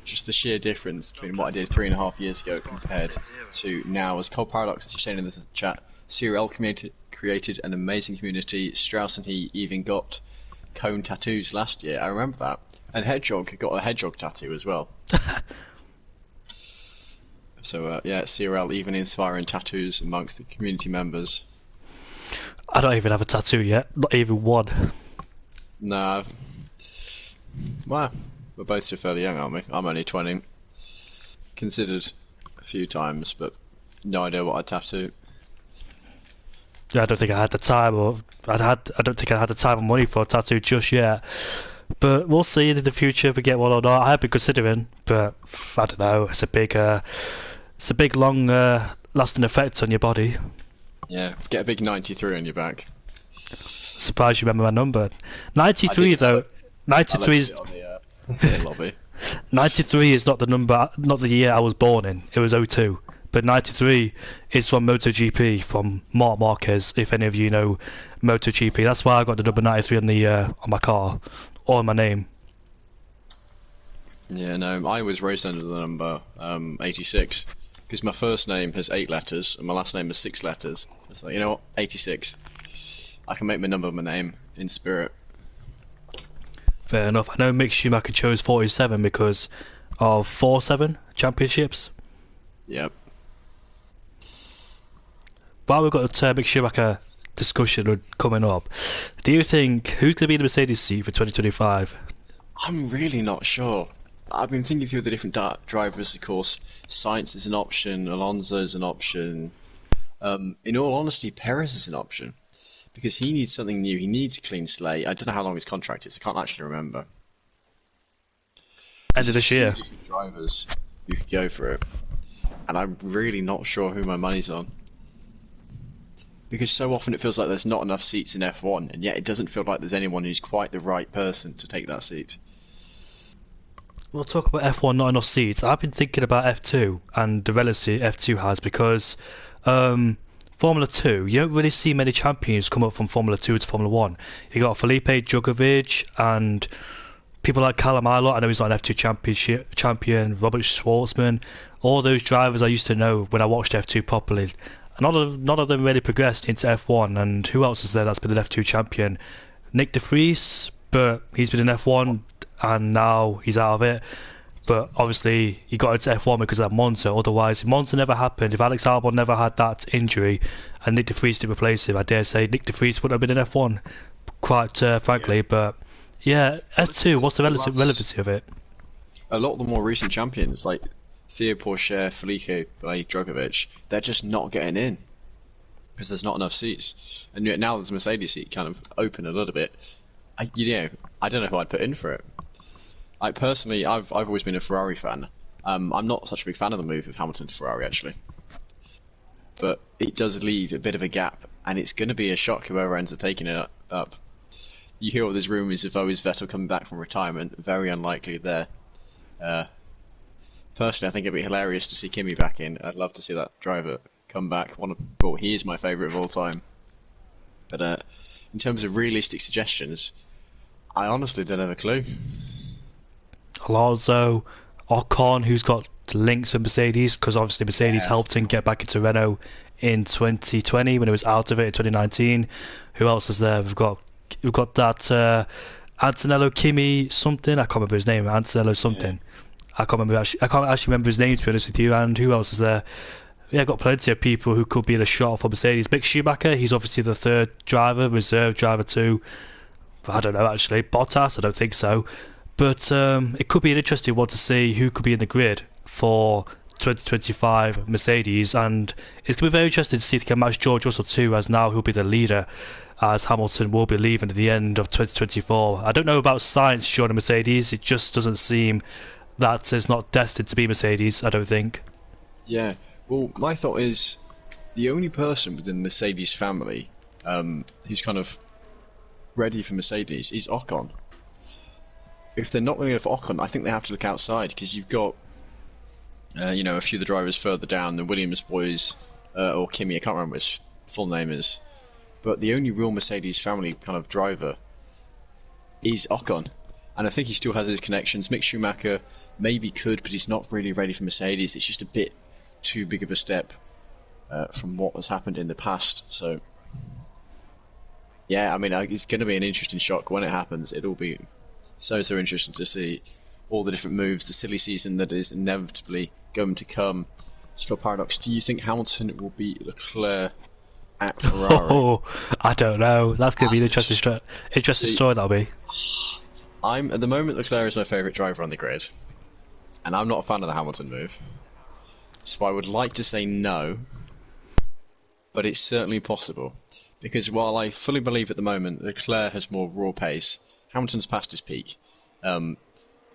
just the sheer difference between what I did 3.5 years ago compared to now. As Cold Paradox is saying in the chat, CRL created an amazing community. Strauss and he even got cone tattoos last year. I remember that, and Hedgehog got a hedgehog tattoo as well. So yeah, CRL even inspiring tattoos amongst the community members. I don't even have a tattoo yet, not even one. Nah, well, we're both still fairly young, aren't we? I'm only 20. Considered a few times, but no idea what I'd tattoo. Yeah, I don't think I had the time, or I don't think I had the time or money for a tattoo just yet. But we'll see in the future if we get one or not. I have been considering, but I don't know. It's a big, long, lasting effect on your body. Yeah, get a big 93 on your back. Surprised you remember my number. 93 though. 93 is on the lobby. 93 is not the number, not the year I was born in. It was 02. But 93 is from MotoGP, from Marc Marquez. If any of you know MotoGP, that's why I got the number 93 on my car or my name. Yeah, no, I was raised under the number 86 because my first name has 8 letters and my last name has 6 letters. It's like, you know what, 86. I can make my number my name in spirit. Fair enough. I know Mick Schumacher chose 47 because of 47 championships. Yep. While we've got the Mick Schumacher discussion coming up, do you think who's going to be in the Mercedes seat for 2025? I'm really not sure. I've been thinking through the different drivers, of course. Sainz is an option, Alonso is an option. In all honesty, Perez is an option. Because he needs something new, he needs a clean slate. I don't know how long his contract is, I can't actually remember. End of this year. Different drivers who could go for it. And I'm really not sure who my money's on. Because so often it feels like there's not enough seats in F1, and yet it doesn't feel like there's anyone who's quite the right person to take that seat. We'll talk about F1, not enough seats. I've been thinking about F2 and the relevancy F2 has because Formula 2, you don't really see many champions come up from Formula 2 to Formula 1. You got Felipe Drugovich and people like Callum Ilott. I know he's not an F2 champion, Robert Schwartzman. All those drivers I used to know when I watched F2 properly. None of them really progressed into F1. And who else is there that's been an F2 champion? Nick de Vries, but he's been in F1 and now he's out of it. But obviously he got into F1 because of that Monza. Otherwise, if Monza never happened, if Alex Albon never had that injury and Nick de Vries didn't replace him, I dare say Nick de Vries would have been in F1, quite frankly. Yeah. But yeah, F2, what's the relevancy of it? A lot of the more recent champions, like Theo Pourchaire, Felipe Drugovich, they're just not getting in because there's not enough seats. And yet now there's a Mercedes seat kind of open a little bit. I don't know who I'd put in for it. Personally, I've always been a Ferrari fan. I'm not such a big fan of the move of Hamilton to Ferrari, actually. But it does leave a bit of a gap, and it's going to be a shock whoever ends up taking it up. You hear all these rumours of is Vettel coming back from retirement. Very unlikely there. Personally, I think it'd be hilarious to see Kimi back in. I'd love to see that driver come back. He is my favourite of all time. But in terms of realistic suggestions, I honestly don't have a clue. Alonso, Ocon, who's got links with Mercedes, because obviously Mercedes helped him get back into Renault in 2020 when he was out of it in 2019. Who else is there? We've got that Antonello Kimi something. I can't remember his name. Antonello something. Yeah. I can't actually remember his name, to be honest with you. And who else is there? Yeah, got plenty of people who could be in the shot for Mercedes. Mick Schumacher, he's obviously the third driver, reserve driver too. I don't know actually. Bottas, I don't think so. But it could be an interesting one to see who could be in the grid for 2025 Mercedes, and it's going to be very interesting to see if they can match George Russell too, as now he'll be the leader, as Hamilton will be leaving at the end of 2024. I don't know about Sainz joining Mercedes. It just doesn't seem that it's not destined to be Mercedes, I don't think. Yeah, well, my thought is the only person within the Mercedes family who's kind of ready for Mercedes is Ocon. If they're not going to go for Ocon, I think they have to look outside, because you've got you know, a few of the drivers further down, the Williams boys, or Kimi, I can't remember what his full name is, but the only real Mercedes family kind of driver is Ocon, and I think he still has his connections. Mick Schumacher maybe could, but he's not really ready for Mercedes. It's just a bit too big of a step from what has happened in the past. So yeah, I mean, it's going to be an interesting shock when it happens. It'll be so interesting to see all the different moves, the silly season that is inevitably going to come. Scott Paradox, do you think Hamilton will beat Leclerc at Ferrari? Oh, I don't know. That's going to be an interesting story, that'll be. At the moment, Leclerc is my favourite driver on the grid, and I'm not a fan of the Hamilton move. So I would like to say no, but it's certainly possible. Because while I fully believe at the moment Leclerc has more raw pace, Hamilton's past his peak.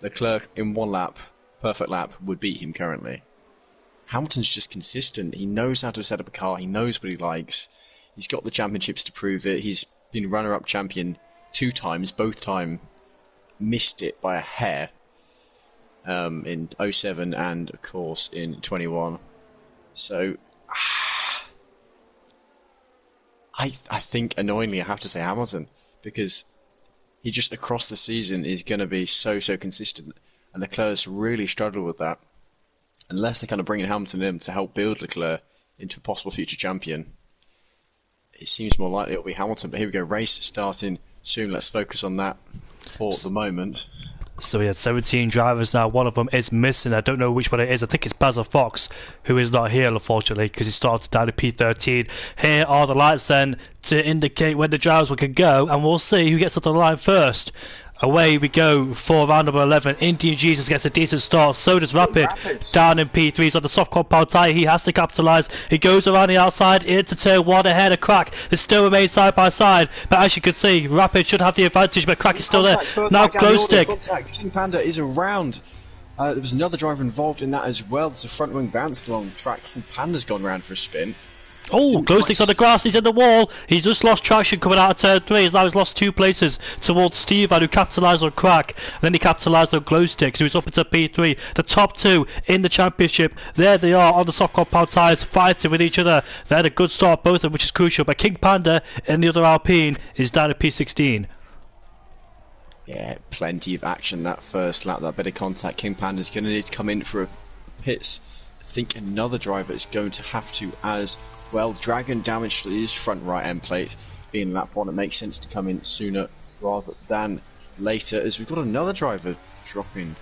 Leclerc in one lap, perfect lap, would beat him currently. Hamilton's just consistent. He knows how to set up a car. He knows what he likes. He's got the championships to prove it. He's been runner-up champion 2 times. Both time missed it by a hair in 07 and, of course, in 21. So I think, annoyingly, I have to say Hamilton, because he just across the season is going to be so consistent, and Leclerc's really struggled with that. Unless they kind of bring in Hamilton in to help build Leclerc into a possible future champion, it seems more likely it'll be Hamilton. But here we go, race starting soon. Let's focus on that for the moment. So we had 17 drivers now. One of them is missing. I don't know which one it is. I think it's Basil Fox, who is not here, unfortunately, because he started down at P13. Here are the lights then to indicate when the drivers can go, and we'll see who gets up the line first. Away we go for round number 11. Indian Jesus gets a decent start. So does Rapid. Down in P3. He's on the soft compound tyre. He has to capitalise. He goes around the outside into turn 1 ahead of Crack. They still remain side by side. But as you can see, Rapid should have the advantage, but Crack is still there. Now glow stick. King Panda is around. There was another driver involved in that as well. There's a front wing bounce along the track. King Panda's gone round for a spin. Oh, glow sticks on the grass, he's in the wall. He's just lost traction coming out of turn 3. Now he's lost 2 places towards Stevan, who capitalised on Crack. And then he capitalised on glow sticks, who is up into P3. The top 2 in the championship. There they are on the soft compound tyres, fighting with each other. They had a good start, both of them, which is crucial. But King Panda in the other Alpine is down at P16. Yeah, plenty of action that first lap, that bit of contact. King Panda's going to need to come in for a pits. I think another driver is going to have to as well. Dragon damage to his front right end plate. Being lap 1, it makes sense to come in sooner rather than later, as we've got another driver dropping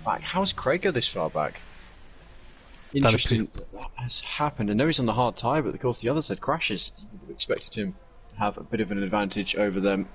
back. How's Craig go this far back? Interesting that has happened. I know he's on the hard tyre, but of course the others had crashes. You would have expected him to have a bit of an advantage over them.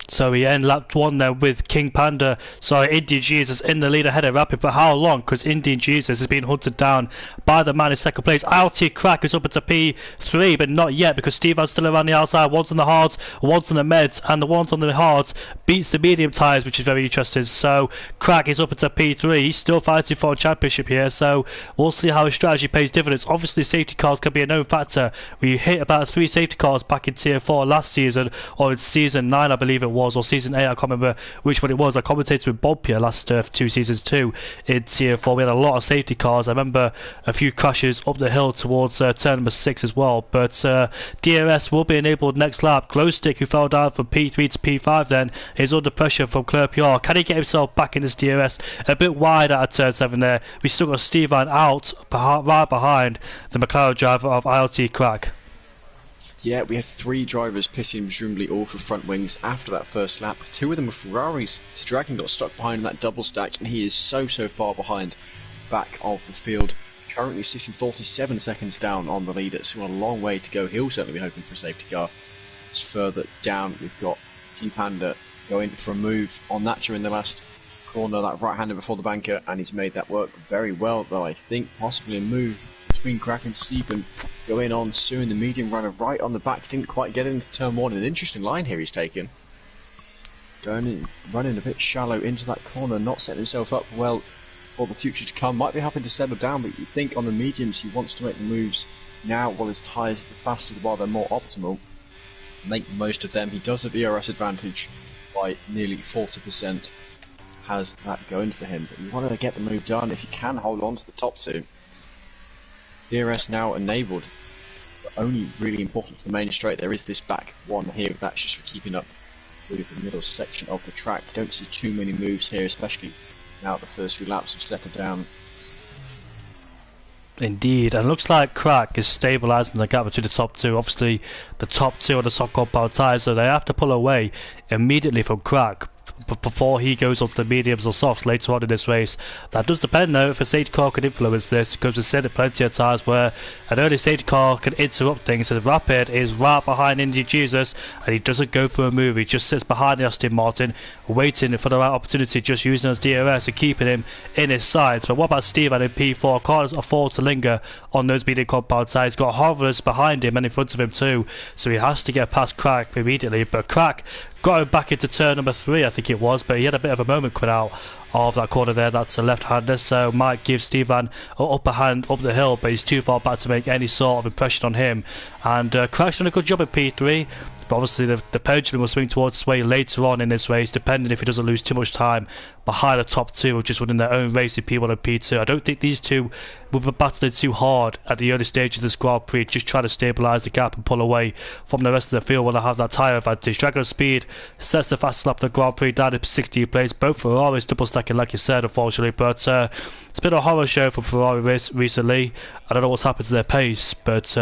So we end lap 1 there with King Panda. Sorry, Indian Jesus in the lead ahead of Rapid. For how long? Because Indian Jesus has been hunted down by the man in second place. LT Crack is up into P3, but not yet, because Stevan's still around the outside. One's on the hards, one's on the meds, and the ones on the hards beats the medium tyres, which is very interesting. So Crack is up into P3. He's still fighting for a championship here, so we'll see how his strategy pays dividends. Obviously, safety cars can be a known factor. We hit about 3 safety cars back in Tier 4 last season, or in Season 9, I believe it was, or Season 8, I can't remember which one it was. I commentated with Bob here last 2 seasons too in Tier 4. We had a lot of safety cars. I remember a few crashes up the hill towards turn number 6 as well. But DRS will be enabled next lap. Glowstick, who fell down from P3 to P5 then, is under pressure from Claire PR. Can he get himself back in this DRS? A bit wide out of turn 7 there. We still got Stevan out right behind the McLaren driver of ILT Crack. Yeah, we had 3 drivers pitting, presumably all for front wings after that first lap. 2 of them were Ferraris, so Dragon got stuck behind that double stack, and he is so far behind back of the field. Currently sitting 47 seconds down on the leader, so a long way to go. He'll certainly be hoping for a safety car. Just further down, we've got King Panda going for a move on Nacho in the last corner, that right-hander before the banker, and he's made that work very well, though I think possibly a move between Crack and Steven going on soon. The medium runner right on the back didn't quite get into turn 1. An interesting line here he's taken. Going in, running a bit shallow into that corner, not setting himself up well for the future to come. Might be happy to settle down, but you think on the mediums he wants to make the moves now while his tyres are the faster, while they're more optimal. make most of them. He does have ERS advantage by nearly 40%, has that going for him, but you want to get the move done if you can hold on to the top two. ERS now enabled, but only really important for the main straight. There is this back one here, that's just for keeping up through the middle section of the track. You don't see too many moves here, especially now the first few laps have settled down. Indeed, and it looks like Crack is stabilising the gap between the top two. Obviously, the top two are the soft compound tyres, so they have to pull away immediately from Crack before he goes onto the mediums or softs later on in this race. That does depend though if a safety car can influence this, because we've seen it plenty of times where an early safety car can interrupt things, and Rapid is right behind Indy Jesus and he doesn't go for a move. He just sits behind the Aston Martin waiting for the right opportunity, just using his DRS and keeping him in his sights. But what about Steve and in P4? Can't afford to linger on those medium compound tyres. He's got Hovers behind him and in front of him too, so he has to get past Crack immediately. But Crack got him back into turn number 3, I think it was, but he had a bit of a moment coming out of that corner there. That's a left-hander, so might give Stevan an upper hand up the hill, but he's too far back to make any sort of impression on him. And Crack's done a good job at P3, but obviously the pendulum will swing towards his way later on in this race, depending if he doesn't lose too much time behind the top two, which is winning their own race in P1 and P2. I don't think these two will be battling too hard at the early stages of this Grand Prix, just trying to stabilise the gap and pull away from the rest of the field when they have that tyre advantage. Dragon of Speed sets the fastest lap of the Grand Prix down in 16th place. Both Ferraris double stacking like you said, unfortunately, but it's been a horror show for Ferrari recently. I don't know what's happened to their pace, but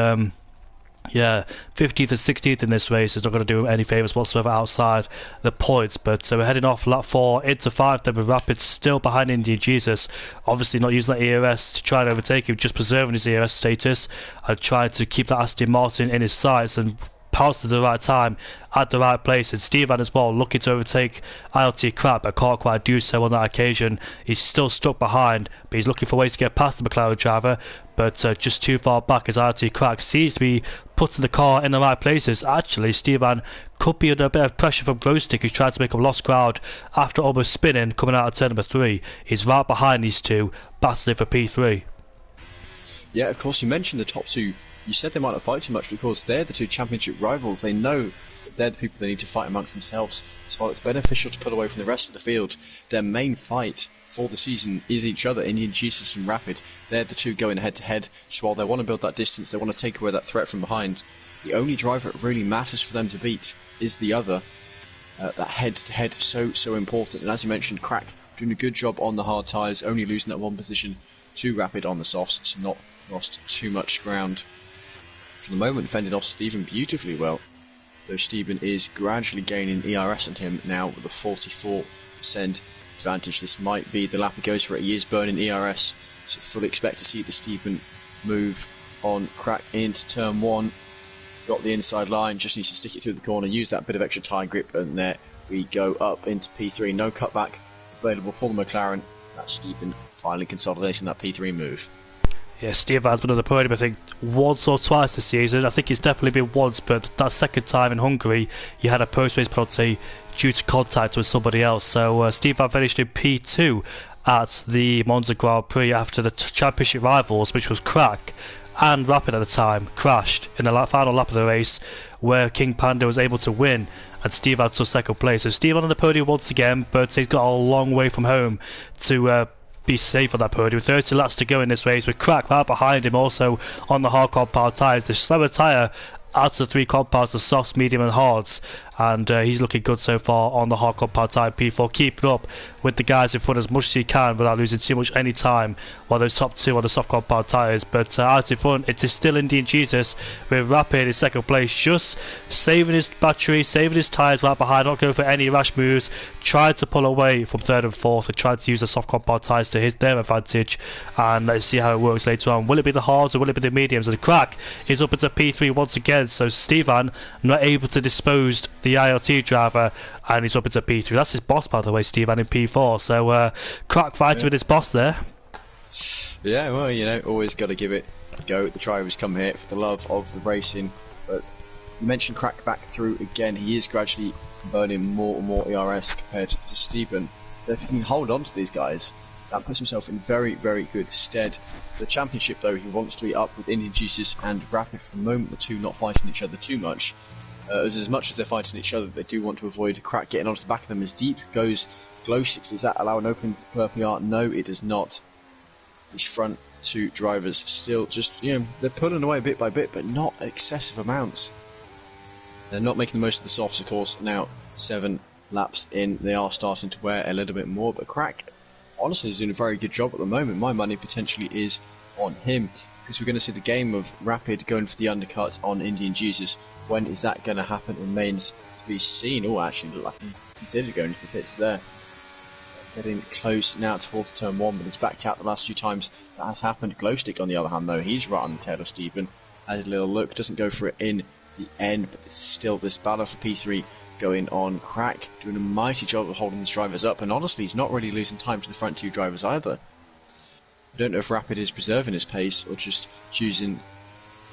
yeah, 15th and 16th in this race is not going to do any favours whatsoever outside the points. But we're heading off lap 4 into 5 then with Rapid still behind Indy Jesus. Obviously not using that ERS to try and overtake him, just preserving his ERS status and trying to keep that Aston Martin in his sights and pounced at the right time at the right place. And Stevan as well looking to overtake ILT Crap, but can't quite do so on that occasion. He's still stuck behind, but he's looking for ways to get past the McLaren driver, but just too far back as ILT Crack seems to be putting the car in the right places. Actually, Stevan could be under a bit of pressure from Glowstick, who's trying to make a lost ground after almost spinning coming out of turn number 3. He's right behind these two, battling for P3. Yeah, of course, you mentioned the top two. You said they might not fight too much because they're the two championship rivals. They know that they're the people they need to fight amongst themselves. So while it's beneficial to pull away from the rest of the field, their main fight for the season is each other. Indian Jesus and Rapid, they're the two going head to head. So while they want to build that distance, they want to take away that threat from behind, the only driver it really matters for them to beat is the other. That head to head, so important. And as you mentioned, Crack doing a good job on the hard tyres, only losing that one position to Rapid on the softs, so not lost too much ground. For the moment, fended off Steven beautifully well, though Steven is gradually gaining ERS on him now with a 44% advantage. This might be the lap he goes for it. He is burning ERS, so fully expect to see the Steven move on Crack into turn 1. Got the inside line, just needs to stick it through the corner, use that bit of extra tyre grip, and there we go up into P3. No cutback available for the McLaren. That's Steven finally consolidating that P3 move. Yeah, Steve has been on the podium I think once or twice this season. I think it's definitely been once, but that second time in Hungary he had a post-race penalty due to contact with somebody else. So Steve finished in P2 at the Monza Grand Prix after the championship rivals, which was Crack and Rapid at the time, crashed in the final lap of the race, where King Panda was able to win and Steve had to second place. So Steve on the podium once again, but he's got a long way from home to be safe on that podium. 30 laps to go in this race with Crack right behind him also on the hard compound tyres. The slower tyre out of the 3 compounds, the softs, medium and hards, and he's looking good so far on the hard compound tyre P4, keeping up with the guys in front as much as he can without losing too much any time while those top 2 on the soft compound tyres. But out in front it is still Indian Jesus with Rapid in second place, just saving his battery, saving his tyres right behind, not going for any rash moves, trying to pull away from 3rd and 4th and trying to use the soft compound tyres to their advantage. And let's see how it works later on. Will it be the hards or will it be the mediums? And the Crack is up into P3 once again, so Stevan not able to dispose the ILT driver, and he's up into P3. That's his boss, by the way, Stevan in P4. So Crack fighting with his boss there. Yeah, well, you know, always got to give it a go. The drivers come here for the love of the racing. But you mentioned Crack back through again. He is gradually burning more and more ERS compared to Steven. If he can hold on to these guys, that puts himself in very, very good stead. For the championship, though, he wants to be up with Indian Jesus and Rapid for the moment. The two not fighting each other too much. as much as they're fighting each other, they do want to avoid Crack getting onto the back of them. As deep goes Glowstick. Does that allow an opening for Purple Art? No, it does not. These front two drivers still just, they're pulling away bit by bit, but not excessive amounts. They're not making the most of the softs, of course. Now 7 laps in, they are starting to wear a little bit more, but Crack honestly is doing a very good job at the moment. My money potentially is on him, because we're going to see the game of Rapid going for the undercut on Indian Jesus. When is that going to happen remains to be seen. Oh, actually, look like he considered going to the pits there. Getting close now towards turn 1, but he's backed out the last few times that has happened. Glowstick, on the other hand, though, he's right on the tail of Stephen. Has a little look, doesn't go for it in the end, but there's still this battle for P3 going on. Crack doing a mighty job of holding these drivers up, and honestly, he's not really losing time to the front 2 drivers either. I don't know if Rapid is preserving his pace or just choosing,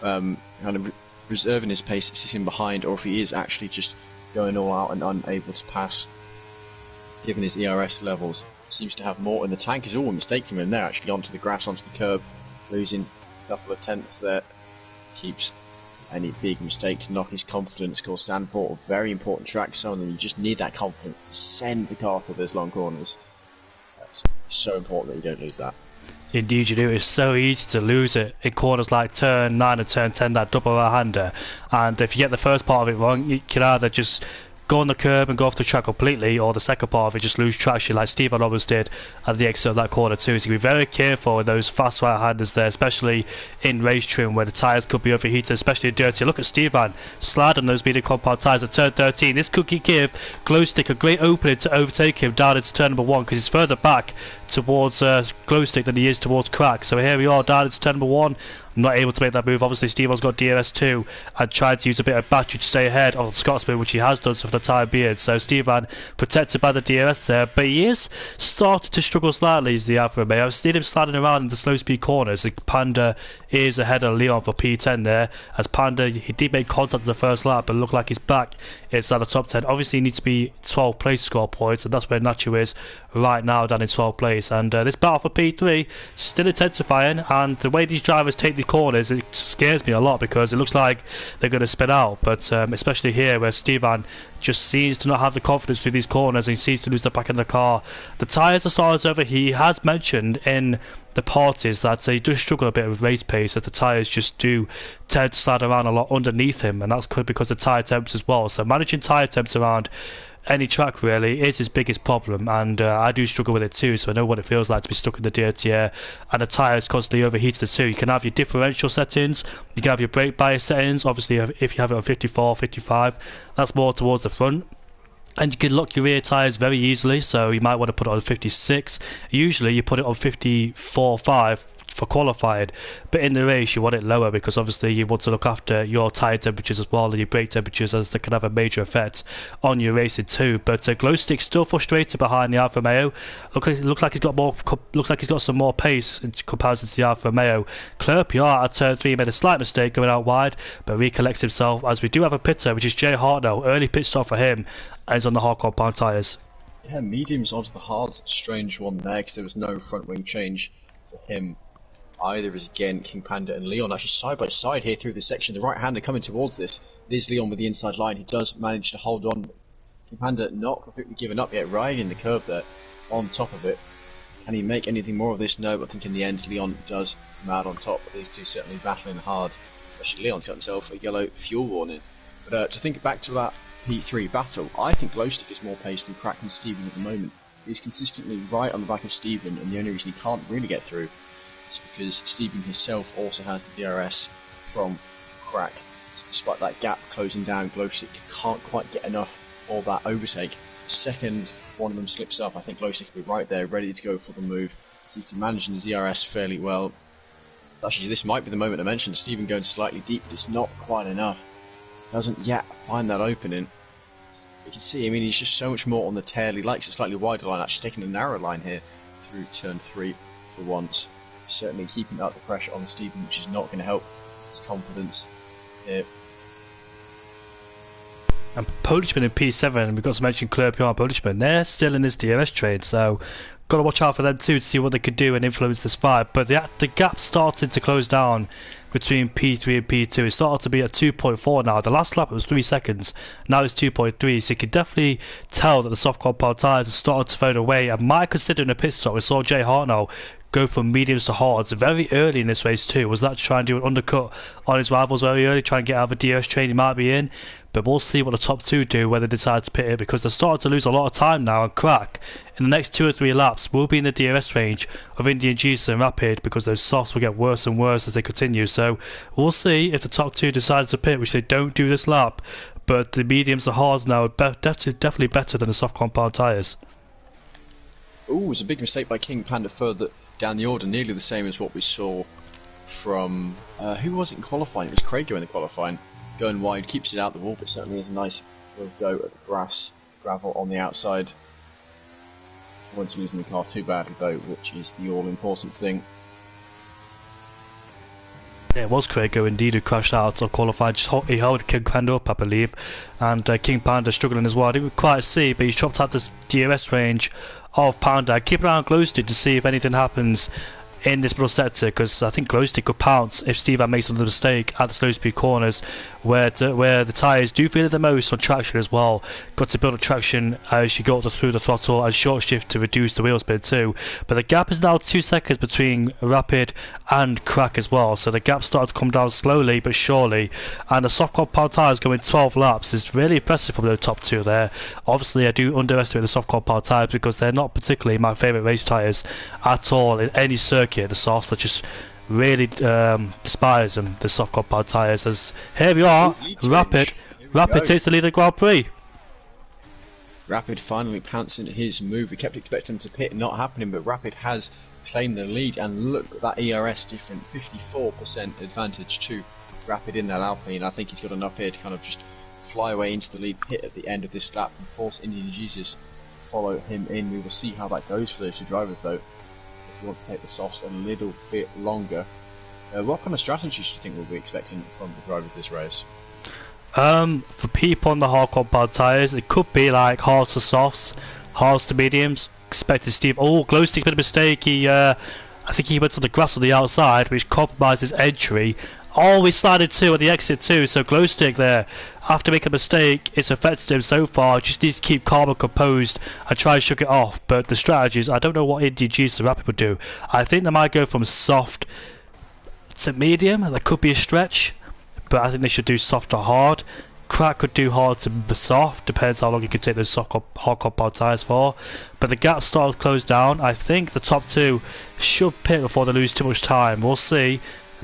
kind of reserving his pace, sitting behind, or if he is actually just going all out and unable to pass, given his ERS levels. Seems to have more in the tank. Is all a mistake from him there, actually, onto the grass, onto the curb, losing a couple of tenths there. Keeps any big mistake to knock his confidence. Of course, Zandvoort, a very important track, some of them you just need that confidence to send the car through those long corners. It's so important that you don't lose that. Indeed you do. It's so easy to lose it in corners like turn 9 and turn 10, that double right-hander, and if you get the first part of it wrong, you can either just go on the curb and go off the track completely, or the second part of it, just lose traction like Stephen Roberts did at the exit of that corner too. So you be very careful with those fast right-handers there, especially in race trim where the tyres could be overheated, especially dirty. Look at Stephen sliding those medium compound tyres at turn 13. This could give Glowstick a great opening to overtake him down into turn number 1, because he's further back towards Glowstick than he is towards Crack. So here we are down into turn number 1. Not able to make that move. Obviously Steven's got DRS2 and tried to use a bit of battery to stay ahead of the Scotsman, which he has done so for the time being. So Steven protected by the DRS there, but he is starting to struggle slightly as the Alfa Romeo. I've seen him sliding around in the slow speed corners. Panda is ahead of Leon for P10 there, as Panda, he did make contact in the first lap but looked like he's back inside the top 10. Obviously he needs to be 12th place score points, and that's where Nacho is right now, down in 12th place. And this battle for P3 still intensifying, and the way these drivers take the corners, it scares me a lot, because it looks like they're going to spin out, but especially here where Steven just seems to not have the confidence through these corners, and he seems to lose the back of the car. The tyres are starting over. He has mentioned in the parties that he does struggle a bit with race pace, that the tyres just do tend to slide around a lot underneath him, and that's because of tyre temps as well. So managing tyre temps around any track really is his biggest problem, and I do struggle with it too, so I know what it feels like to be stuck in the dirty air and the tyres constantly overheated too. You can have your differential settings, you can have your brake bias settings. Obviously if you have it on 54, 55, that's more towards the front, and you can lock your rear tyres very easily, so you might want to put it on 56. Usually you put it on 54, 5 for qualifying, but in the race you want it lower, because obviously you want to look after your tyre temperatures as well, and your brake temperatures, as they can have a major effect on your racing too. But Glowstick's still frustrated behind the Alfa Romeo. Looks like he's got some more pace in comparison to the Alfa Romeo. Clerpiot at turn 3 made a slight mistake going out wide, but recollects himself, as we do have a pitter, which is Jay Hartnell. Early pit stop for him, and he's on the hard compound tyres. Yeah, mediums onto the hards. Strange one there, because there was no front wing change for him either. Is again King Panda and Leon actually side by side here through this section. The right hander coming towards this. It is Leon with the inside line. He does manage to hold on. King Panda not completely given up yet, riding the curve there on top of it. Can he make anything more of this? No, but I think in the end Leon does come out on top. These two certainly battling hard. Actually, Leon's got himself a yellow fuel warning. But to think back to that P3 battle, I think Glowstick is more paced than Crack and Stephen at the moment. He's consistently right on the back of Stephen, and the only reason he can't really get through is because Stephen himself also has the DRS from Crack. So despite that gap closing down, Glowstick can't quite get enough for that overtake. The second one of them slips up, I think Glowstick will be right there, ready to go for the move. Seems to be managing his DRS fairly well. Actually, this might be the moment I mentioned, Stephen going slightly deep, but it's not quite enough. Doesn't yet find that opening. You can see, I mean, he's just so much more on the tail. He likes a slightly wider line, actually taking a narrow line here through turn 3 for once. Certainly keeping up the pressure on Stephen, which is not going to help his confidence here. And Polishman in P7, and we've got to mention Clerpiot and Polishman, they're still in this DRS train, so got to watch out for them too to see what they could do and influence this fight. But the gap started to close down between P3 and P2. It started to be at 2.4 now. The last lap it was 3 seconds. Now it's 2.3. So you can definitely tell that the soft compound tyres have started to fade away and might consider in a pit stop. We saw Jay Hartnell go from mediums to hards very early in this race too. Was that to try and do an undercut on his rivals very early, try and get out of a DRS train he might be in? But we'll see what the top two do, whether they decide to pit it, because they're starting to lose a lot of time now, and Crack in the next 2 or 3 laps will be in the DRS range of Indian Jesus and Rapid, because those softs will get worse and worse as they continue. So we'll see if the top two decide to pit, which they don't do this lap, but the mediums to hards now are definitely better than the soft compound tyres. Ooh, it was a big mistake by King Panda further down the order, nearly the same as what we saw from who was it in qualifying? It was Craig in the qualifying, going wide, keeps it out the wall, but certainly is a nice little go at the gravel on the outside. Once losing the car too badly though, which is the all important thing. Yeah, it was Craig indeed who crashed out of qualified. He held King Panda up, I believe, and King Panda struggling as well. I didn't quite see, but he's dropped out this DRS range of Panda. Keep an eye on Glowstick to see if anything happens in this middle sector, because I think Glowstick could pounce if Stevan makes another mistake at the slow speed corners, where the tyres do feel it the most on traction as well. Got to build up traction as you go through the throttle and short shift to reduce the wheel spin too. But the gap is now 2 seconds between Rapid and Crack as well, so the gap started to come down slowly but surely, and the soft compound tyres going 12 laps is really impressive from the top two there. Obviously I do underestimate the soft compound tyres because they're not particularly my favourite race tyres at all in any circuit. The softs are just really despise them, the soft compound tyres. As here we are, Rapid takes the lead of the Grand Prix. Rapid finally pouncing his move. We kept expecting him to pit, not happening, but Rapid has claimed the lead, and look at that ERS different, 54% advantage to Rapid in that Alpine. I think he's got enough here to kind of just fly away into the lead pit at the end of this lap and force Indian Jesus to follow him in. We will see how that goes for those two drivers though. If he wants to take the softs a little bit longer. What kind of strategies do you think we'll be expecting from the drivers this race? For people on the hard compound tyres, it could be like hards to softs, hards to mediums. Expected Steve. Oh, Glowstick's made a mistake. I think he went to the grass on the outside, which compromised his entry. Oh, we slided too at the exit too, so Glowstick there, after making a mistake, it's affected him so far. Just needs to keep calm and composed and try and shake it off. But the strategies, I don't know what Indian Jesus Rapid would do. I think they might go from soft to medium. That could be a stretch, but I think they should do soft to hard. Crack could do hard to soft, depends how long you can take those hard compound tyres for. But the gap started to close down. I think the top two should pit before they lose too much time. We'll see.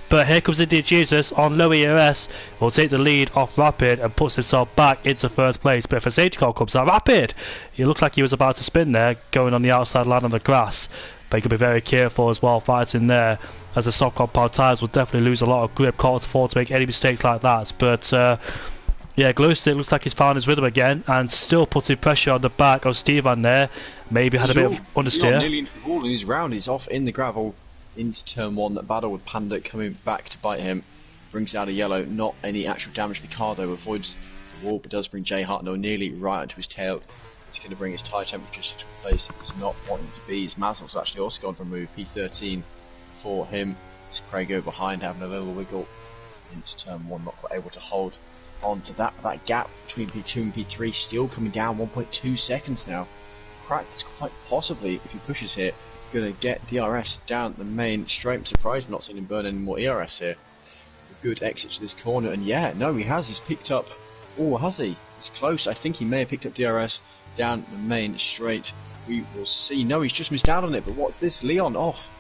But here comes Indian Jesus on low ERS, will take the lead off Rapid and puts himself back into first place. But if a safety car comes out, Rapid! He looked like he was about to spin there, going on the outside line on the grass. But he could be very careful as well, fighting there, as the soft compound tyres will definitely lose a lot of grip. Can't afford to make any mistakes like that. But yeah, Glowstick looks like he's found his rhythm again and still putting pressure on the back of Stevan there. Maybe had a bit of understeer. Nearly into the wall, and his round is off in the gravel into turn one. That battle with Panda coming back to bite him brings out a yellow. Not any actual damage to the car though, avoids the wall, but does bring Jay Hartnell nearly right onto his tail. It's going to bring his tyre temperatures to a place he does not want him to be. His Mazel's actually also gone for a move, P13 for him. It's Craigo behind, having a little wiggle into turn one, not quite able to hold on to that. But that gap between P2 and P3 still coming down 1.2 seconds now. Crack is quite possibly, if he pushes here, going to get DRS down the main straight. I'm surprised I'm not seeing him burn any more ERS here. A good exit to this corner, and yeah, no, he has. He's picked up. Oh, has he? It's close. I think he may have picked up DRS down the main straight. We will see. No, he's just missed out on it. But what's this? Leon off.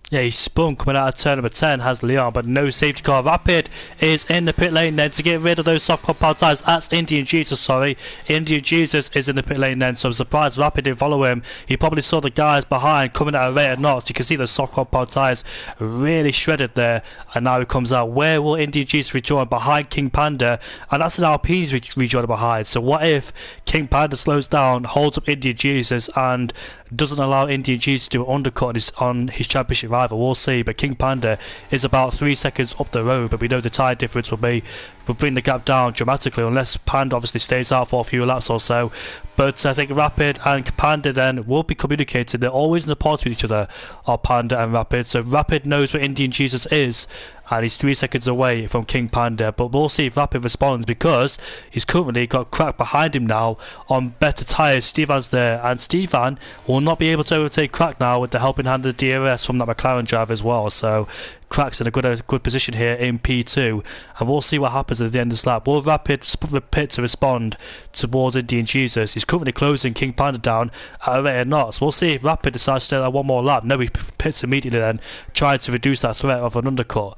Yeah, he spun coming out of turn number 10, has Leon, but no safety car. Rapid is in the pit lane then to get rid of those soft compound tyres. That's Indian Jesus, sorry. Indian Jesus is in the pit lane then, so I'm surprised Rapid didn't follow him. He probably saw the guys behind coming at a rate of knots. You can see those soft compound tyres really shredded there, and now he comes out. Where will Indian Jesus rejoin? Behind King Panda, and that's an Alpine's rejoining behind. So what if King Panda slows down, holds up Indian Jesus, and doesn't allow Indian Jesus to do an undercut on his championship rival? either. We'll see. But King Panda is about 3 seconds up the road, but we know the tyre difference will bring the gap down dramatically unless Panda obviously stays out for a few laps or so. But I think Rapid and Panda then will be communicating. They're always in the parts with each other, are Panda and Rapid. So Rapid knows where Indian Jesus is, and he's 3 seconds away from King Panda. But we'll see if Rapid responds, because he's currently got Crack behind him now on better tyres. Stevan's there, and Stevan will not be able to overtake Crack now with the helping hand of the DRS from that McLaren driver as well. So Crack's in a good position here in P2, and we'll see what happens at the end of this lap. Will Rapid the pit to respond towards Indian Jesus? He's currently closing King Panda down at a rate of knots. We'll see if Rapid decides to stay there one more lap. No, he pits immediately then, trying to reduce that threat of an undercut.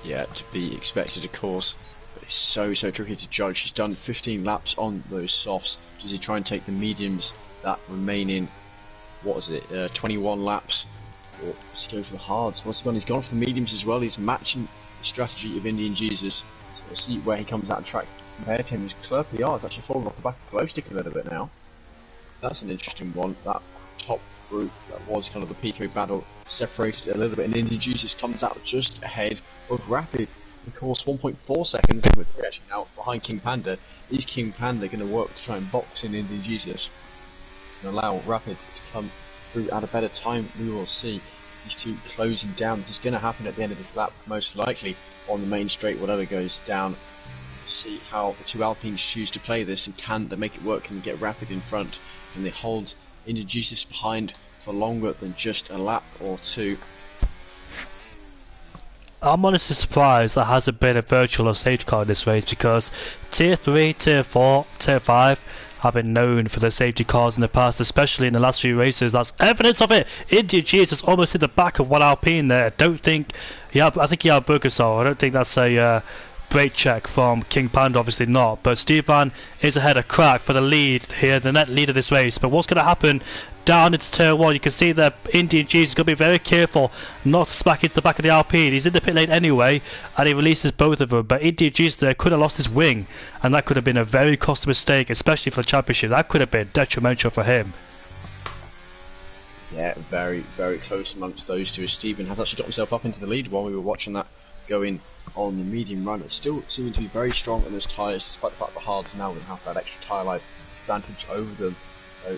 Yeah, to be expected, of course, but it's so tricky to judge. He's done 15 laps on those softs. Does he try and take the mediums that remain in, 21 laps? Or does he go for the hards? What's he gone? He's gone for the mediums as well. He's matching the strategy of Indian Jesus. So we'll see where he comes out of track compared to him. His PR is actually falling off the back of glow stick a little bit now. That's an interesting one. That top group that was kind of the P3 battle separated a little bit, and Indian Jesus comes out just ahead of Rapid. Of course, 1.4 seconds with 3 actually now behind King Panda. Is King Panda going to work to try and box in Indian Jesus and allow Rapid to come through at a better time? We will see. These two closing down. This is going to happen at the end of this lap, most likely on the main straight, whatever goes down. We'll see how the two Alpines choose to play this, and can they make it work? Can they get Rapid in front? Can they hold Indian Jesus behind for longer than just a lap or two? I'm honestly surprised there hasn't been a virtual or safety car in this race, because Tier 3, Tier 4, Tier 5 have been known for their safety cars in the past, especially in the last few races. That's evidence of it. Indian Jesus almost hit the back of one Alpine there. I think he had Burgasol. I don't think that's a brake check from King Panda, obviously not. But Stevan is ahead of Crack for the lead here, the net lead of this race. But what's going to happen down into turn 1? You can see that Indian Jesus is going to be very careful not to smack into the back of the Alpine. He's in the pit lane anyway, and he releases both of them. But Indian Jesus there could have lost his wing, and that could have been a very costly mistake, especially for the championship. That could have been detrimental for him. Yeah, very close amongst those two. Steven has actually got himself up into the lead while we were watching that going on the medium run. It's still seeming to be very strong on those tyres, despite the fact the hards now going to have that extra tyre life advantage over them.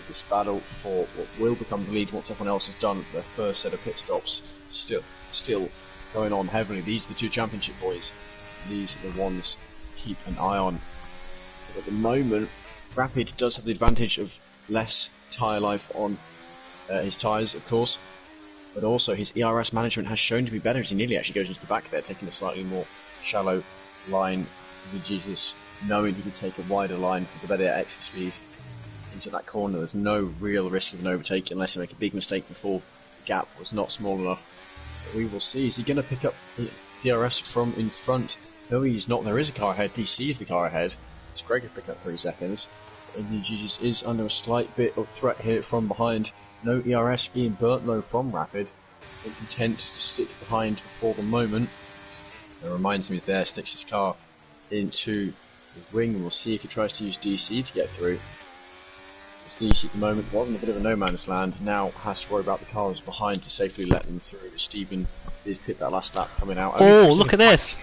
This battle for what will become the lead once everyone else has done their first set of pit stops still going on heavily. These are the two championship boys. These are the ones to keep an eye on. But at the moment, Rapid does have the advantage of less tyre life on his tyres, of course, but also his ERS management has shown to be better, as he nearly actually goes into the back there, taking a slightly more shallow line. Jesus, knowing he could take a wider line for the better exit speed into that corner. There's no real risk of an overtake unless he make a big mistake before the gap was not small enough. But we will see. Is he going to pick up the DRS from in front? No, he's not. There is a car ahead. DC is the car ahead. It's Greg picking up 3 seconds. Indian Jesus is under a slight bit of threat here from behind. No ERS being burnt though from Rapid. They're content to stick behind for the moment. It reminds me he's there, sticks his car into the wing. We'll see if he tries to use DC to get through. DC at the moment was in a bit of a no man's land, now has to worry about the cars behind to safely let them through. Steven did pit that last lap coming out. Oh, look at this!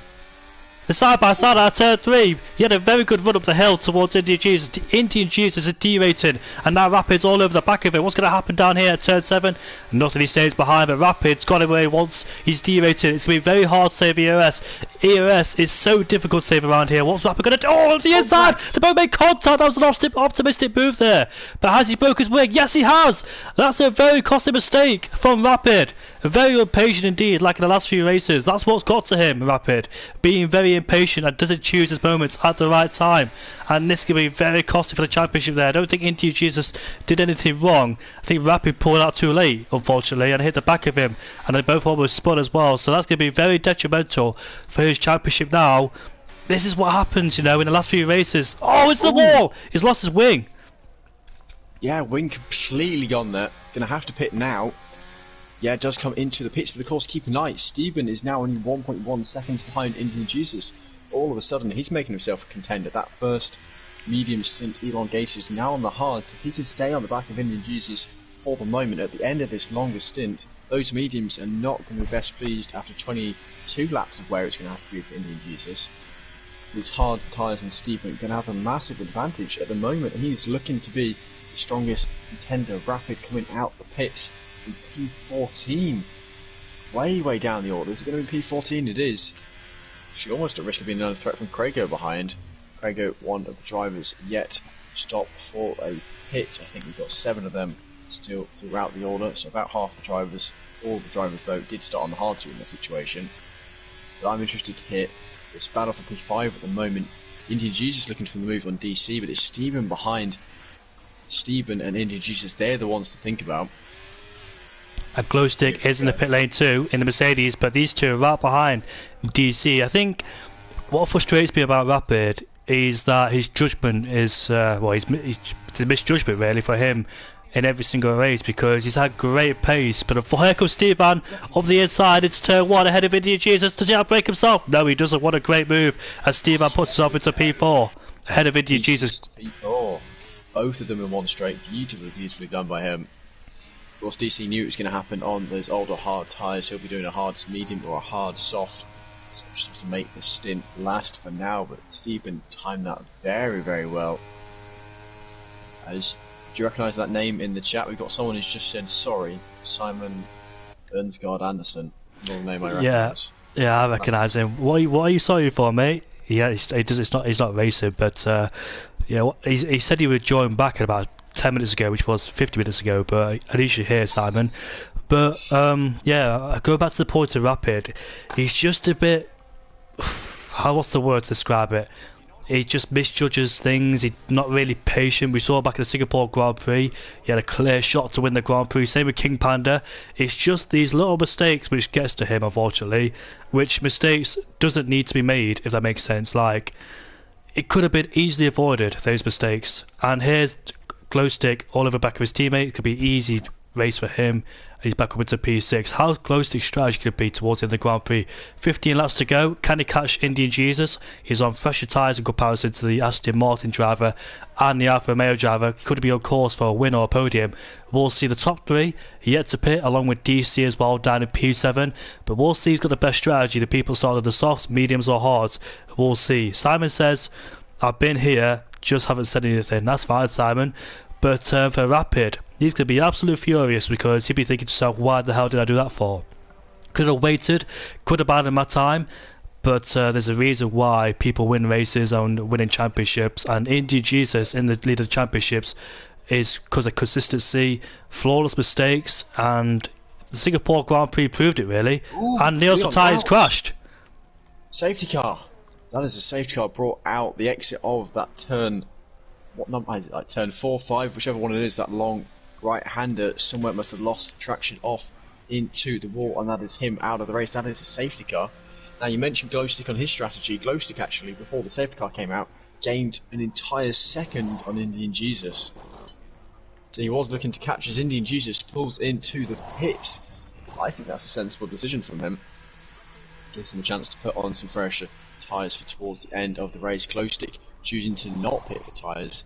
The side by side at turn 3, he had a very good run up the hill towards Indian Jesus. Indian Jesus is derating, and now Rapid's all over the back of it. What's going to happen down here at turn 7? Nothing, he stays behind, but Rapid's got him where he wants. He's derating. It's going to be very hard to save ERS. ERS is so difficult to save around here. What's Rapid going to do? Oh, on the inside! They both made contact. That was an optimistic move there. But has he broke his wing? Yes, he has! That's a very costly mistake from Rapid. Very impatient indeed, like in the last few races. That's what's got to him, Rapid. Being very impatient and doesn't choose his moments at the right time. And this could be very costly for the championship there. I don't think Indian Jesus did anything wrong. I think Rapid pulled out too late, unfortunately, and hit the back of him. And they both almost spun as well. So that's going to be very detrimental for his championship now. This is what happens, you know, in the last few races. Oh, it's the wall! He's lost his wing. Yeah, wing completely gone there. Gonna have to pit now. Yeah, it does come into the pits, but of course keep an eye. Steven is now only 1.1 seconds behind Indian Jesus. All of a sudden, he's making himself a contender. That first medium stint elongated, now on the hards. If he can stay on the back of Indian Jesus for the moment, at the end of this longer stint, those mediums are not going to be best pleased after 22 laps of where it's going to have to be for Indian Jesus. These hard tyres and Stephen are going to have a massive advantage at the moment. He's looking to be the strongest contender of Rapid coming out the pits in P14. Way down the order. Is it going to be P14? It is. She's almost at risk of being another threat from Craigo behind. Craigo, one of the drivers, yet stop for a pit. I think we've got 7 of them still throughout the order, so about half the drivers. All the drivers, though, did start on the hard in this situation. But I'm interested to hear this battle for P5 at the moment. Indian Jesus looking for the move on DC, but it's Stephen behind. Stephen and Indian Jesus, they're the ones to think about. And Glowstick is in the pit lane too, in the Mercedes, but these two are right behind DC. I think what frustrates me about Rapid is that his judgment is, it's a misjudgment really for him in every single race, because he's had great pace, but here comes Stevan up the inside. It's turn 1 ahead of Indian Jesus. Does he outbrake himself? No, he doesn't. What a great move as Stevan puts himself into P4 ahead of Indian Jesus. P4. Both of them in one straight. Beautifully done by him. Of course, DC knew it was going to happen on those older hard tyres. He'll be doing a hard medium or a hard soft, so just to make the stint last for now. But Steven timed that very well. Do you recognise that name in the chat? We've got someone who's just said sorry, Simon Ernsgaard Anderson. Another name I recognise. Yeah, I recognise him. What are you sorry for, mate? Yeah, he does. He's not racing, but yeah, he said he would join back at about 10 minutes ago, which was 50 minutes ago. But at least you're here, Simon. But yeah, go back to the point of Rapid. He's just a bit. What's the word to describe it? He just misjudges things. He's not really patient. We saw back in the Singapore Grand Prix, he had a clear shot to win the Grand Prix. Same with King Panda. It's just these little mistakes which gets to him, unfortunately. Which mistakes doesn't need to be made, if that makes sense. Like, it could have been easily avoided, those mistakes. And here's Glowstick all over the back of his teammate. It could be an easy race for him. He's back up into P6. How close to strategy could be towards the end of the Grand Prix? 15 laps to go. Can he catch Indian Jesus? He's on fresher tyres in comparison to the Aston Martin driver and the Alfa Romeo driver. Could be on course for a win or a podium. We'll see the top 3 yet to pit, along with DC as well down in P7. But we'll see who's got the best strategy. The people started the softs, mediums or hards. We'll see. Simon says, I've been here, just haven't said anything. That's fine, Simon. But for Rapid, he's going to be absolutely furious, because he'll be thinking to himself, why the hell did I do that for? Could have waited, could have bided my time, but there's a reason why people win races and winning championships, and Indian Jesus in the lead of the championships is because of consistency, flawless mistakes, and the Singapore Grand Prix proved it really. Ooh, and Neil's tyres crashed. Safety car. That is a safety car brought out the exit of that turn. What number is it? Like turn 4, 5, whichever one it is. That long right-hander somewhere must have lost traction off into the wall, and that is him out of the race. That is a safety car. Now, you mentioned Glowstick on his strategy. Glowstick actually, before the safety car came out, gained an entire second on Indian Jesus. So he was looking to catch as Indian Jesus pulls into the pits. I think that's a sensible decision from him. Gives him a chance to put on some fresher tyres for towards the end of the race. Glowstick choosing to not pit for tyres.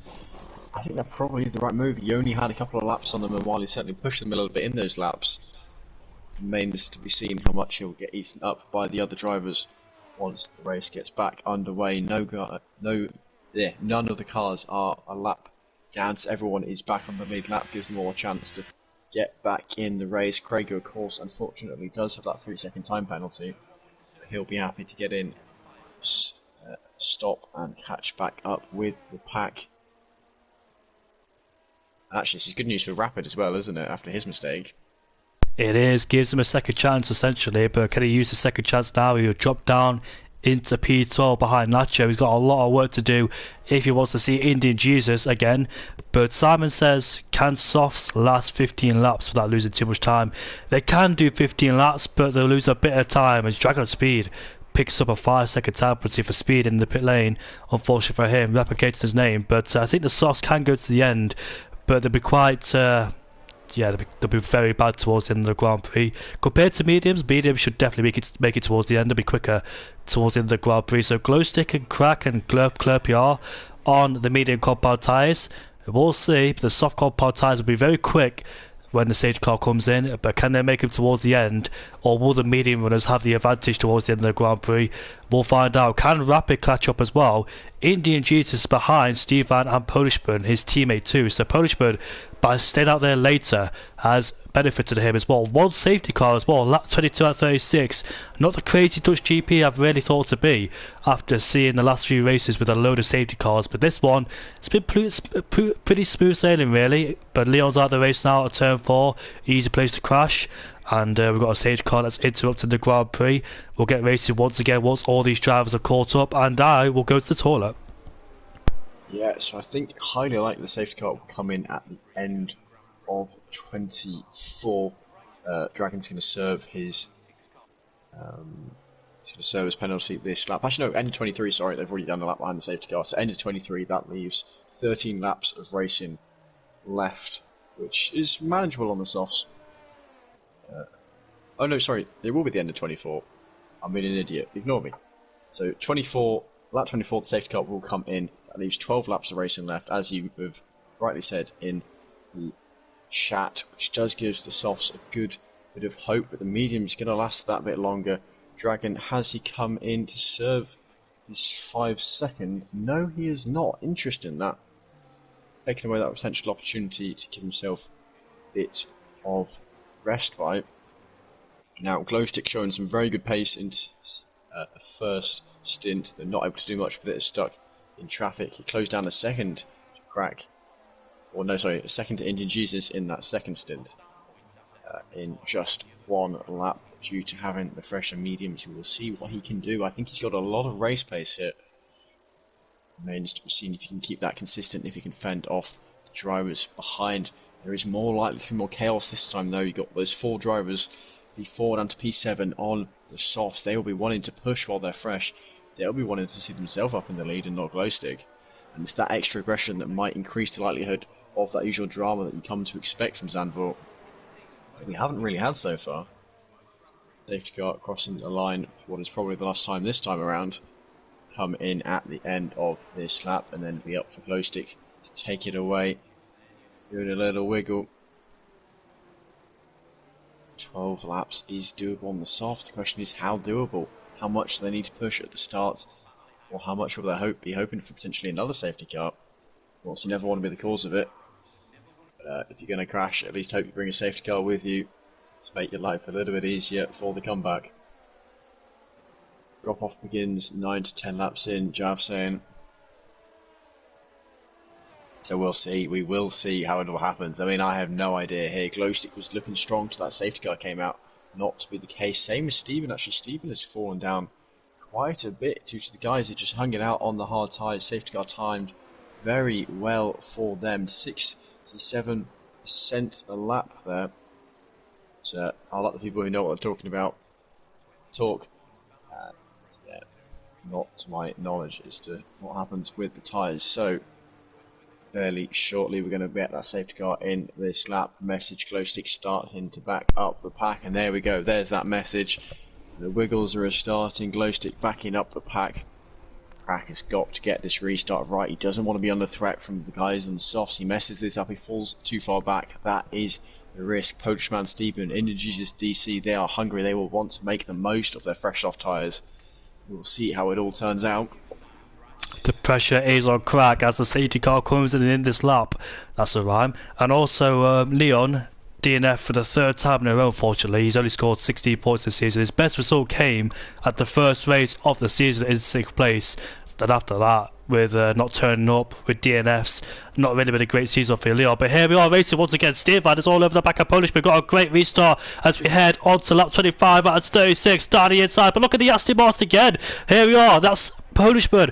I think that probably is the right move. He only had a couple of laps on them, and while he certainly pushed them a little bit in those laps, it remains to be seen how much he'll get eaten up by the other drivers once the race gets back underway. None of the cars are a lap down, so everyone is back on the lead lap, gives them all a chance to get back in the race. Craigo, of course, unfortunately does have that 3-second time penalty. He'll be happy to get in, stop and catch back up with the pack. Actually, this is good news for Rapid as well, isn't it, after his mistake? It is, gives him a second chance essentially, but can he use the second chance now? He'll drop down into P12 behind Nacho. He's got a lot of work to do if he wants to see Indian Jesus again. But Simon says, can softs last 15 laps without losing too much time? They can do 15 laps, but they'll lose a bit of time as Dragon Speed picks up a 5-second time penalty for speed in the pit lane. Unfortunately for him, replicated his name. But I think the softs can go to the end, but they'll be quite... they'll be very bad towards the end of the Grand Prix. Compared to mediums should definitely make it towards the end. They'll be quicker towards the end of the Grand Prix. So Glowstick and Crack and Glurp on the medium compound tyres. We'll see. The soft compound tyres will be very quick when the safety car comes in, but can they make him towards the end, or will the medium runners have the advantage towards the end of the Grand Prix? We'll find out. Can Rapid catch up as well? Indian Jesus behind Stevan and Polishman, his teammate too. So Polishman, by staying out there later, has benefited him as well. One safety car as well, lap 22 at 36. Not the crazy Dutch GP I've really thought to be after seeing the last few races with a load of safety cars, but this one, it's been pretty smooth sailing really. But Leon's out the race now at turn 4, easy place to crash, and we've got a safety car that's interrupted the Grand Prix. We'll get racing once again once all these drivers are caught up, and I will go to the toilet. Yeah, so I think highly likely the safety car will come in at the end of 24. Dragon's going to serve his penalty this lap. Actually, no, end of 23. Sorry, they've already done a lap behind the safety car. So end of 23, that leaves 13 laps of racing left, which is manageable on the softs. Oh no, sorry, they will be the end of 24. I'm being an idiot. Ignore me. So 24, lap 24, the safety car will come in. That leaves 12 laps of racing left, as you have rightly said in the chat, which does give the softs a good bit of hope, but the medium's going to last that bit longer. Dragon, has he come in to serve his 5 seconds? No, he is not. Interesting that. Taking away that potential opportunity to give himself a bit of respite. Now, Glowstick showing some very good pace in a first stint. They're not able to do much with it. It's stuck in traffic. He closed down a second to Crack. Or no, sorry, a second to Indian Jesus in that second stint. In just one lap due to having the fresher mediums. We will see what he can do. I think he's got a lot of race pace here. Remains to be seen if he can keep that consistent, if he can fend off the drivers behind. There is more likely to be more chaos this time though. You've got those 4 drivers, P4 and to P7 on the softs. They will be wanting to push while they're fresh. They'll be wanting to see themselves up in the lead and not Glowstick. And it's that extra aggression that might increase the likelihood of that usual drama that you come to expect from Zandvoort. We haven't really had so far. Safety car crossing the line for what is probably the last time this time around. Come in at the end of this lap and then be up for Glowstick to take it away. Doing a little wiggle. 12 laps is doable on the soft. The question is how doable? How much do they need to push at the start? Or how much will they be hoping for potentially another safety car? Of course, you never want to be the cause of it. But, if you're going to crash, at least hope you bring a safety car with you to make your life a little bit easier for the comeback. Drop off begins 9 to 10 laps in, Jav saying. So we'll see. We will see how it all happens. I mean, I have no idea here. Glowstick was looking strong till that safety car came out. Not to be the case. Same as Steven, actually. Steven has fallen down quite a bit due to the guys who just hung it out on the hard tyres. Safety car timed very well for them. 67% a lap there. So I'll let the people who know what I'm talking about talk. Yeah, not to my knowledge as to what happens with the tyres. So fairly shortly we're going to get that safety car in this lap. Message Glowstick starting to back up the pack, and there we go. There's that message. The Wiggles are starting. Glowstick backing up the pack. Crack has got to get this restart right. He doesn't want to be under threat from the guys on the softs. He messes this up. He falls too far back. That is the risk. Polishman, Steven, Indian Jesus, DC, they are hungry. They will want to make the most of their fresh off tyres. We'll see how it all turns out. The pressure is on Crack as the safety car comes in this lap. That's a rhyme. And also Leon, DNF for the 3rd time in a row, unfortunately. He's only scored 16 points this season. His best result came at the first race of the season in 6th place. Then after that, with not turning up, with DNFs, not really been a great season for Leon. But here we are racing once again. Stevan is all over the back of Polish. We've got a great restart as we head on to lap 25 out of 36, down the inside. But look at the Aston Martin again. Here we are. That's Polishman,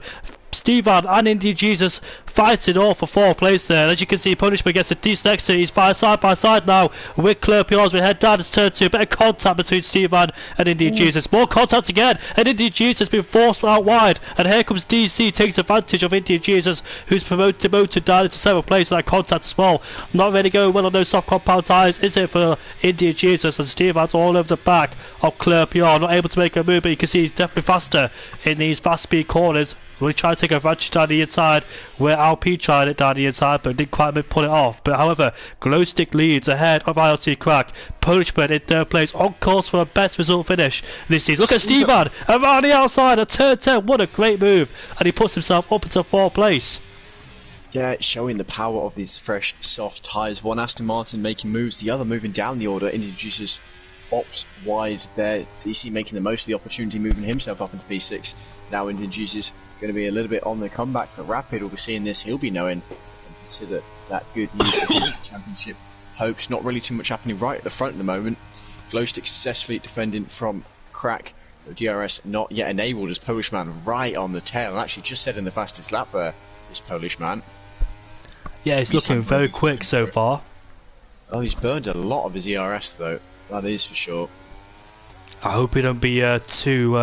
Stevan and Indian Jesus fighting all for 4th place there. As you can see, Polishman gets a decent exit. He's side by side now with Clerpion as we head down to turn 2. A bit of contact between Stevan and Indian Jesus. More contact again, and Indian Jesus has been forced out wide. And here comes DC, takes advantage of Indian Jesus, who's promoted down into 7th place with that contact as well. Not really going well on those soft compound tyres, is it, for Indian Jesus? And Stevan's all over the back of Clerpion, not able to make a move, but you can see he's definitely faster in these fast speed corners. really tried to take advantage down the inside, where Alpine tried it down the inside, but didn't quite pull it off. But however, Glowstick leads ahead of ILT Crack. Polishman in third place, on course for a best result finish this season. Look at Stevan around the outside at turn 10. What a great move, and he puts himself up into 4th place. Yeah, showing the power of these fresh, soft tyres. One Aston Martin making moves, the other moving down the order, introduces Ops wide there. DC making the most of the opportunity, moving himself up into P6. Now introduces going to be a little bit on the comeback for Rapid. We'll be seeing this, he'll be knowing and consider that good news for his championship hopes. Not really too much happening right at the front at the moment. Glowstick successfully defending from Crack. DRS not yet enabled as Polishman right on the tail, and actually just setting the fastest lap there, this Polishman. Yeah, he's looking very quick so far. Oh, he's burned a lot of his ERS though, that is for sure. I hope he don't be too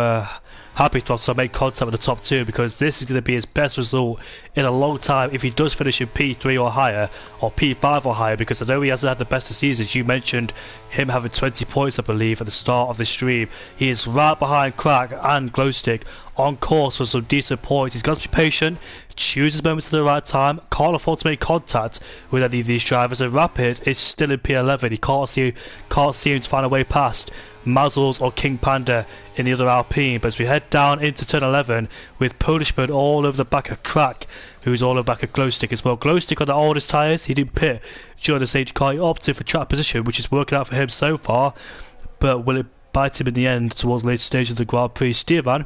happy to make contact with the top 2, because this is going to be his best result in a long time if he does finish in P3 or higher, or P5 or higher, because I know he hasn't had the best of seasons. You mentioned him having 20 points, I believe, at the start of the stream. He is right behind Crack and Glowstick, on course for some decent points. He's got to be patient, choose his moments at the right time, can't afford to make contact with any of these drivers, and Rapid is still in P11. He can't see him to find a way past Mazzles or King Panda in the other Alpine. But as we head down into turn 11 with Polishman all over the back of Crack, who's all over the back of Glowstick as well. Glowstick on the oldest tyres, he didn't pit during the safety car, he opted for track position, which is working out for him so far, but will it bite him in the end towards the later stage of the Grand Prix? Steerman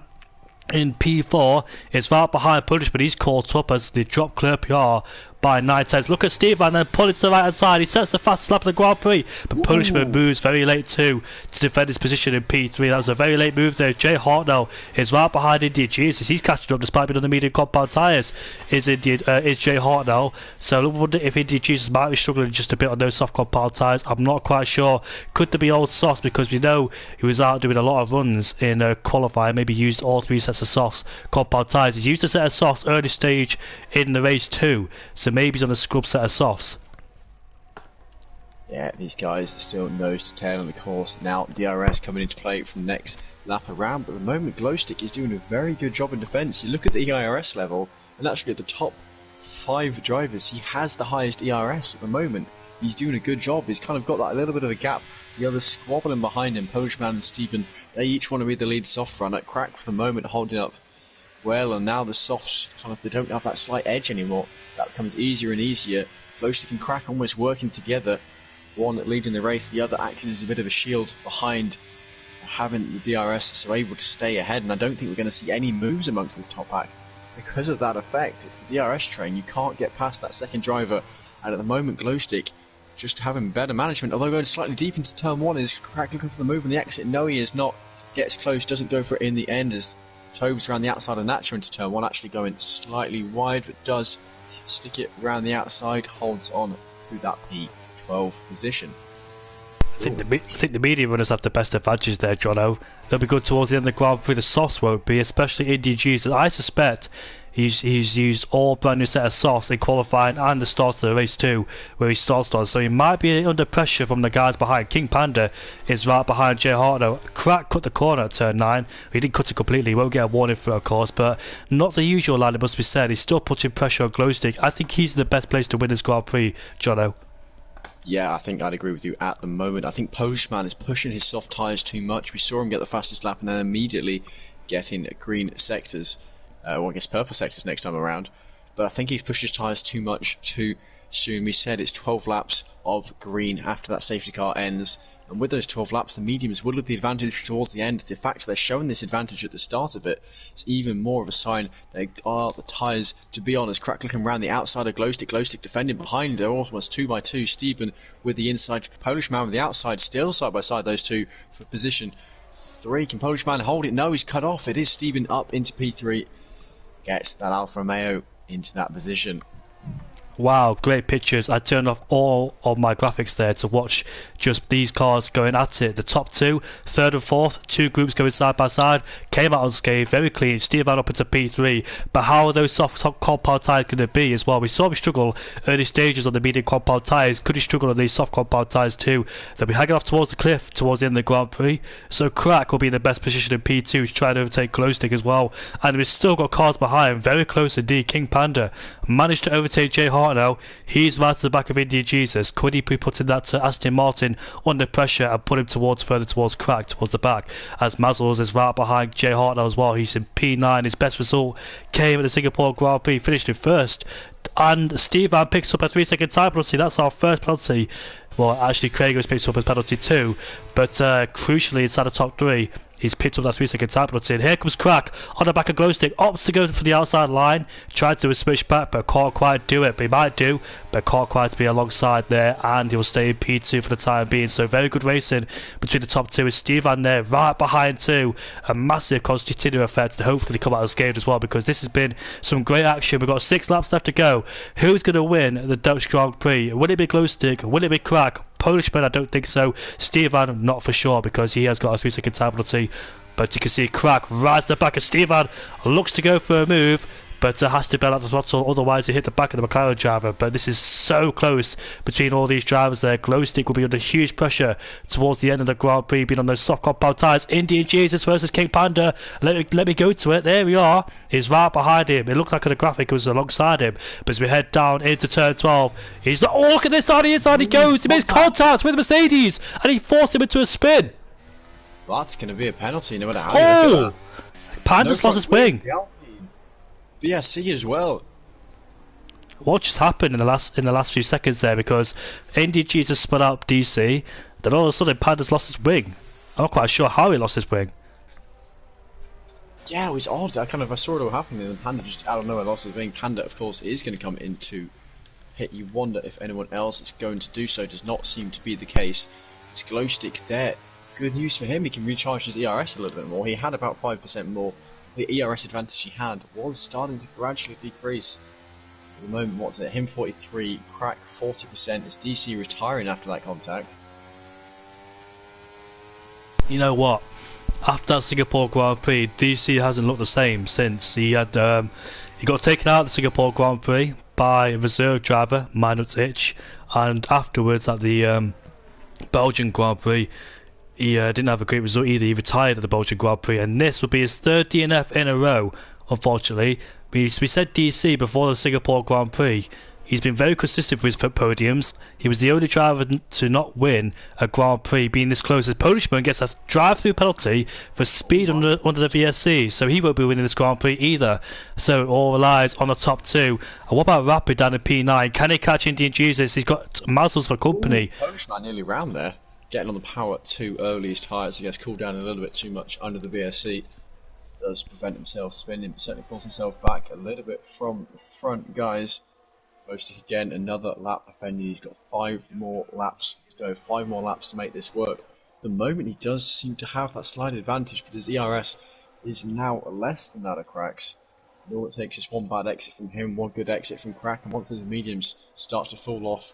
in P4 is right behind Polishman. He's caught up as they drop clear PR by 9 tenths. Look at Steve and then pull it to the right hand side. He sets the fastest lap of the Grand Prix, but Polishman moves very late too to defend his position in P3. That was a very late move there. Jay Hartnell is right behind India Jesus. He's catching up despite being on the medium compound tyres. Is Jay Hartnell. So I wonder if India Jesus might be struggling just a bit on those soft compound tyres. I'm not quite sure. Could there be old softs, because we know he was out doing a lot of runs in qualifying, maybe used all 3 sets of softs compound tyres. He used a set of softs early stage in the race too, so maybe he's on a scrub set of softs. Yeah, these guys are still nose to tail on the course. Now DRS coming into play from next lap around, but at the moment Glowstick is doing a very good job in defence. You look at the EIRS level, and actually at the top 5 drivers, he has the highest ERS at the moment. He's doing a good job. He's kind of got that little bit of a gap. The others squabbling behind him, Polishman and Stephen, they each want to be the lead soft runner. Crack for the moment holding up well, and now the softs kind of, they don't have that slight edge anymore. That becomes easier and easier. Glowstick and Crack almost working together. One leading the race, the other acting as a bit of a shield behind, having the DRS so able to stay ahead. And I don't think we're going to see any moves amongst this top pack because of that effect. It's the DRS train. You can't get past that second driver. And at the moment, Glowstick just having better management. Although going slightly deep into turn 1, is Crack looking for the move on the exit? No, he is not. Gets close, doesn't go for it in the end as Tobes around the outside of Natcher into turn 1, actually going slightly wide, but does stick it around the outside, holds on to that P12 position. I think the medium runners have the best advantages there, Jono. They'll be good towards the end of the Grand Prix. The softs won't be, especially Indy Jesus. I suspect he's used all brand new set of softs in qualifying and the start of the race too, where he starts on. So he might be under pressure from the guys behind. King Panda is right behind Jay Hartnell. Crack cut the corner at turn 9. He didn't cut it completely. He won't get a warning for it, of course, but not the usual line, it must be said. He's still putting pressure on Glowstick. I think he's the best place to win this Grand Prix, Jono. Yeah, I think I'd agree with you at the moment. I think Polishman is pushing his soft tyres too much. We saw him get the fastest lap and then immediately getting green sectors, or I guess purple sectors next time around. But I think he's pushed his tyres too much too soon. We said it's 12 laps of green after that safety car ends. And with those 12 laps, the mediums will have the advantage towards the end. The fact that they're showing this advantage at the start of it is even more of a sign they are the tyres to be on. As Crack looking around the outside of Glowstick defending behind. They're almost 2 by 2. Stephen with the inside, Polishman with the outside, still side by side those two for position 3. Can Polishman hold it? No, he's cut off. It is Stephen up into P3. Gets that Alfa Romeo into that position. Wow, great pictures. I turned off all of my graphics there to watch just these cars going at it. The top two, third and fourth, two groups going side by side, came out unscathed, very clean. Steve Van up into P3, but how are those soft top compound tyres going to be as well? We saw him struggle early stages on the medium compound tyres. Could he struggle on these soft compound tyres too? They'll be hanging off towards the cliff towards the end of the Grand Prix. So Crack will be in the best position in P2 to try to overtake Glowstick as well. And we've still got cars behind, very close indeed. King Panda managed to overtake Jay Hart now. He's right to the back of Indian Jesus. Could he be putting that to Aston Martin under pressure and put him further towards Crack, towards the back? As Mazzles is right behind Jay Hart now as well. He's in P9. His best result came at the Singapore Grand Prix, finished in first. And Steve Van picks up a 3-second time penalty. That's our first penalty. Well, actually, Craig has picked up his penalty too. But crucially, inside the top three, he's picked up that 3-second time penalty. And here comes Crack on the back of Glowstick. Opts to go for the outside line. Tried to do a switch back, but can't quite do it. But he might do, but can't quite be alongside there. And he'll stay in P2 for the time being. So very good racing between the top two. With Steve Van there right behind too. A massive continuing effect. And hopefully they come out unscathed as well, because this has been some great action. We've got 6 laps left to go. Who's going to win the Dutch Grand Prix? Will it be Glowstick? Will it be Crack? Polishman, I don't think so. Steve Van, not for sure, because he has got a 3-second time penalty. But you can see Crack right at the back of Steve Van. Looks to go for a move, but has to bail out the throttle, otherwise he hit the back of the McLaren driver. But this is so close between all these drivers there. Glowstick will be under huge pressure towards the end of the Grand Prix, being on those soft compound tyres. Indian Jesus versus King Panda. Let me go to it. There we are. He's right behind him. It looked like on the graphic it was alongside him. But as we head down into turn 12, he's not. Oh, look at this on the inside he goes. He makes contact with Mercedes and he forced him into a spin. That's going to be a penalty no matter how you look at that. Panda's lost his wing. VSC as well. What just happened in the last few seconds there? Because Indian Jesus spun out DC, then all of a sudden Panda's lost his wing. I'm not quite sure how he lost his wing. Yeah, it was odd. I saw it all happening, and Panda just out of nowhere lost his wing. Panda, of course, is going to come into pit. You wonder if anyone else is going to do so. Does not seem to be the case. It's Glowstick there. Good news for him. He can recharge his ERS a little bit more. He had about 5% more. The ERS advantage he had was starting to gradually decrease. At the moment, what's it? Him 43, Crack 40%. Is DC retiring after that contact? You know what? After that Singapore Grand Prix, DC hasn't looked the same since. He had he got taken out of the Singapore Grand Prix by a reserve driver, Minot Itch, and afterwards at the Belgian Grand Prix, he didn't have a great result either. He retired at the Belgian Grand Prix, and this would be his 3rd DNF in a row, unfortunately. We said DC before the Singapore Grand Prix. He's been very consistent for his podiums. He was the only driver to not win a Grand Prix, being this close. As Polishman gets a drive-through penalty for speed under the VSC, so he won't be winning this Grand Prix either. So it all relies on the top two. And what about Rapid down in P9? Can he catch Indian Jesus? He's got Mazzles for company. Polishman nearly round there. Getting on the power too early, his tyres, he gets cooled down a little bit too much under the VSC. Does prevent himself spinning, certainly pulls himself back a little bit from the front, guys. Glowstick again, another lap offending. He's got 5 more laps to go, 5 more laps to make this work. At the moment, he does seem to have that slight advantage, but his ERS is now less than that of Crack's. And all it takes is one bad exit from him, one good exit from Crack, and once those mediums start to fall off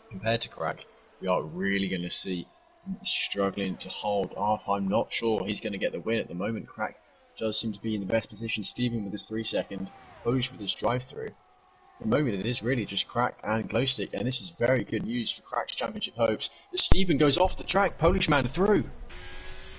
compared to Crack, we are really going to see him struggling to hold off. I'm not sure he's going to get the win at the moment. Crack does seem to be in the best position. Steven with his 3-second, Polish with his drive-through. At the moment it is really just Crack and Glowstick, and this is very good news for Crack's championship hopes. As Steven goes off the track, Polishman through.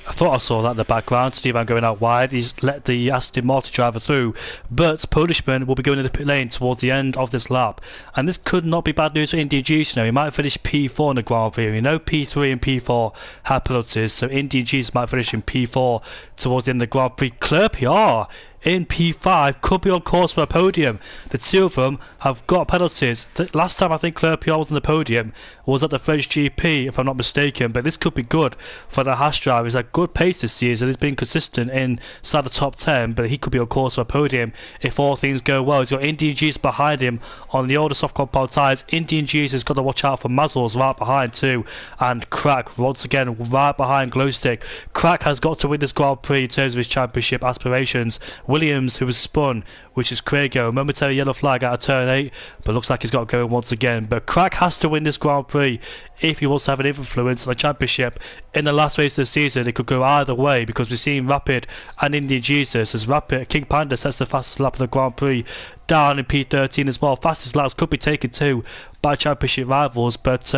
I thought I saw that in the background. Steven going out wide. He's let the Aston Martin driver through, but Polishman will be going into the pit lane towards the end of this lap, and this could not be bad news for Indian Jesus. He might finish P4 in the Grand Prix. We know P3 and P4 have penalties, so Indian Jesus might finish in P4 towards the end of the Grand Prix. Claire PR in P5 could be on course for a podium. The two of them have got penalties. Last time I think Claire PR was on the podium was at the French GP, if I'm not mistaken, but this could be good for the Haas driver. He's at good pace this season. He's been consistent inside the top 10, but he could be on course for a podium if all things go well. He's got Indian Jesus behind him on the older soft compound tyres. Indian Jesus has got to watch out for Mazzles right behind too, and Crack once again right behind Glowstick. Crack has got to win this Grand Prix in terms of his championship aspirations. Williams, who was spun, which is Crago. Momentary yellow flag out of turn 8, but looks like he's got to go once again. But Crack has to win this Grand Prix if he wants to have an influence on the championship. In the last race of the season, it could go either way, because we've seen Rapid and Indian Jesus, as Rapid, King Panda sets the fastest lap of the Grand Prix down in P13 as well. Fastest laps could be taken too by championship rivals, but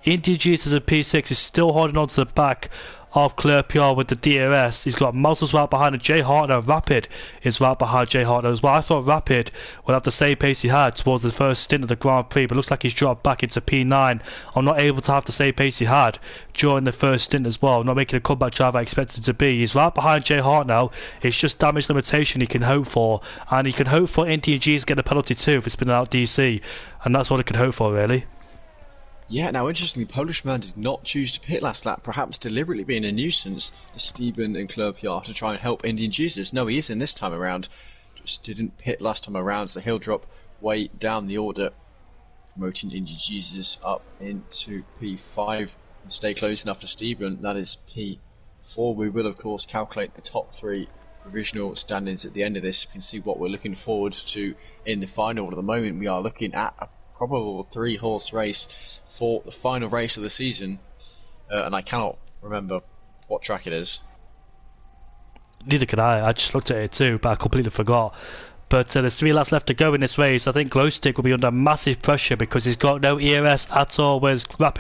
Indian Jesus in P6 is still holding on to the back of Claire PR with the DRS. He's got Muzzles right behind him. Jay Hartner, Rapid is right behind Jay Hartner as well. I thought Rapid would have the same pace he had towards the first stint of the Grand Prix, but looks like he's dropped back into P9. I'm not able to have the same pace he had during the first stint as well. Not making a comeback drive I expected him to be. He's right behind Jay Hart now. It's just damage limitation he can hope for, and he can hope for NTG's get a penalty too if it's been out DC, and that's all he can hope for really. Yeah, now interestingly, Polish Man did not choose to pit last lap, perhaps deliberately being a nuisance to Stephen and Clerpiard to try and help Indian Jesus. No, he is in this time around, just didn't pit last time around, so he'll drop way down the order, promoting Indian Jesus up into P5 and stay close enough to Stephen. That is P4. We will, of course, calculate the top 3 provisional standings at the end of this. You can see what we're looking forward to in the final. At the moment, we are looking at a probable 3-horse race for the final race of the season, and I cannot remember what track it is. Neither can I just looked at it too, but I completely forgot. But there's 3 laps left to go in this race. I think Glowstick will be under massive pressure because he's got no ERS at all, whereas Crack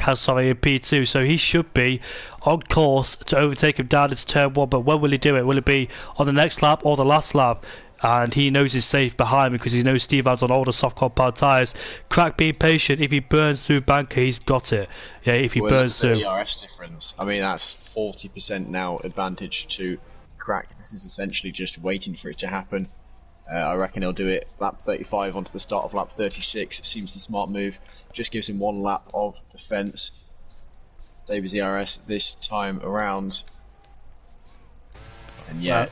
has, sorry, in P2, so he should be on course to overtake him down into turn 1, but when will he do it? Will it be on the next lap or the last lap? And he knows he's safe behind because he knows Steve Ad's on older soft compound tyres. Crack being patient, if he burns through Banker, he's got it. Yeah, if he burns through. The ERS difference, I mean, that's 40% now advantage to Crack. This is essentially just waiting for it to happen. I reckon he'll do it lap 35 onto the start of lap 36. It seems the smart move. Just gives him 1 lap of defence. Saves ERS this time around. And yet,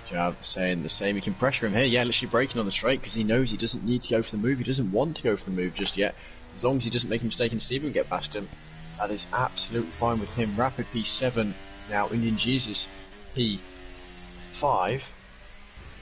Jav saying the same. He can pressure him here. Yeah, literally braking on the straight because he knows he doesn't need to go for the move. He doesn't want to go for the move just yet. As long as he doesn't make a mistake and Stephen get past him, that is absolutely fine with him. Rapid P7 now. Indian Jesus P5.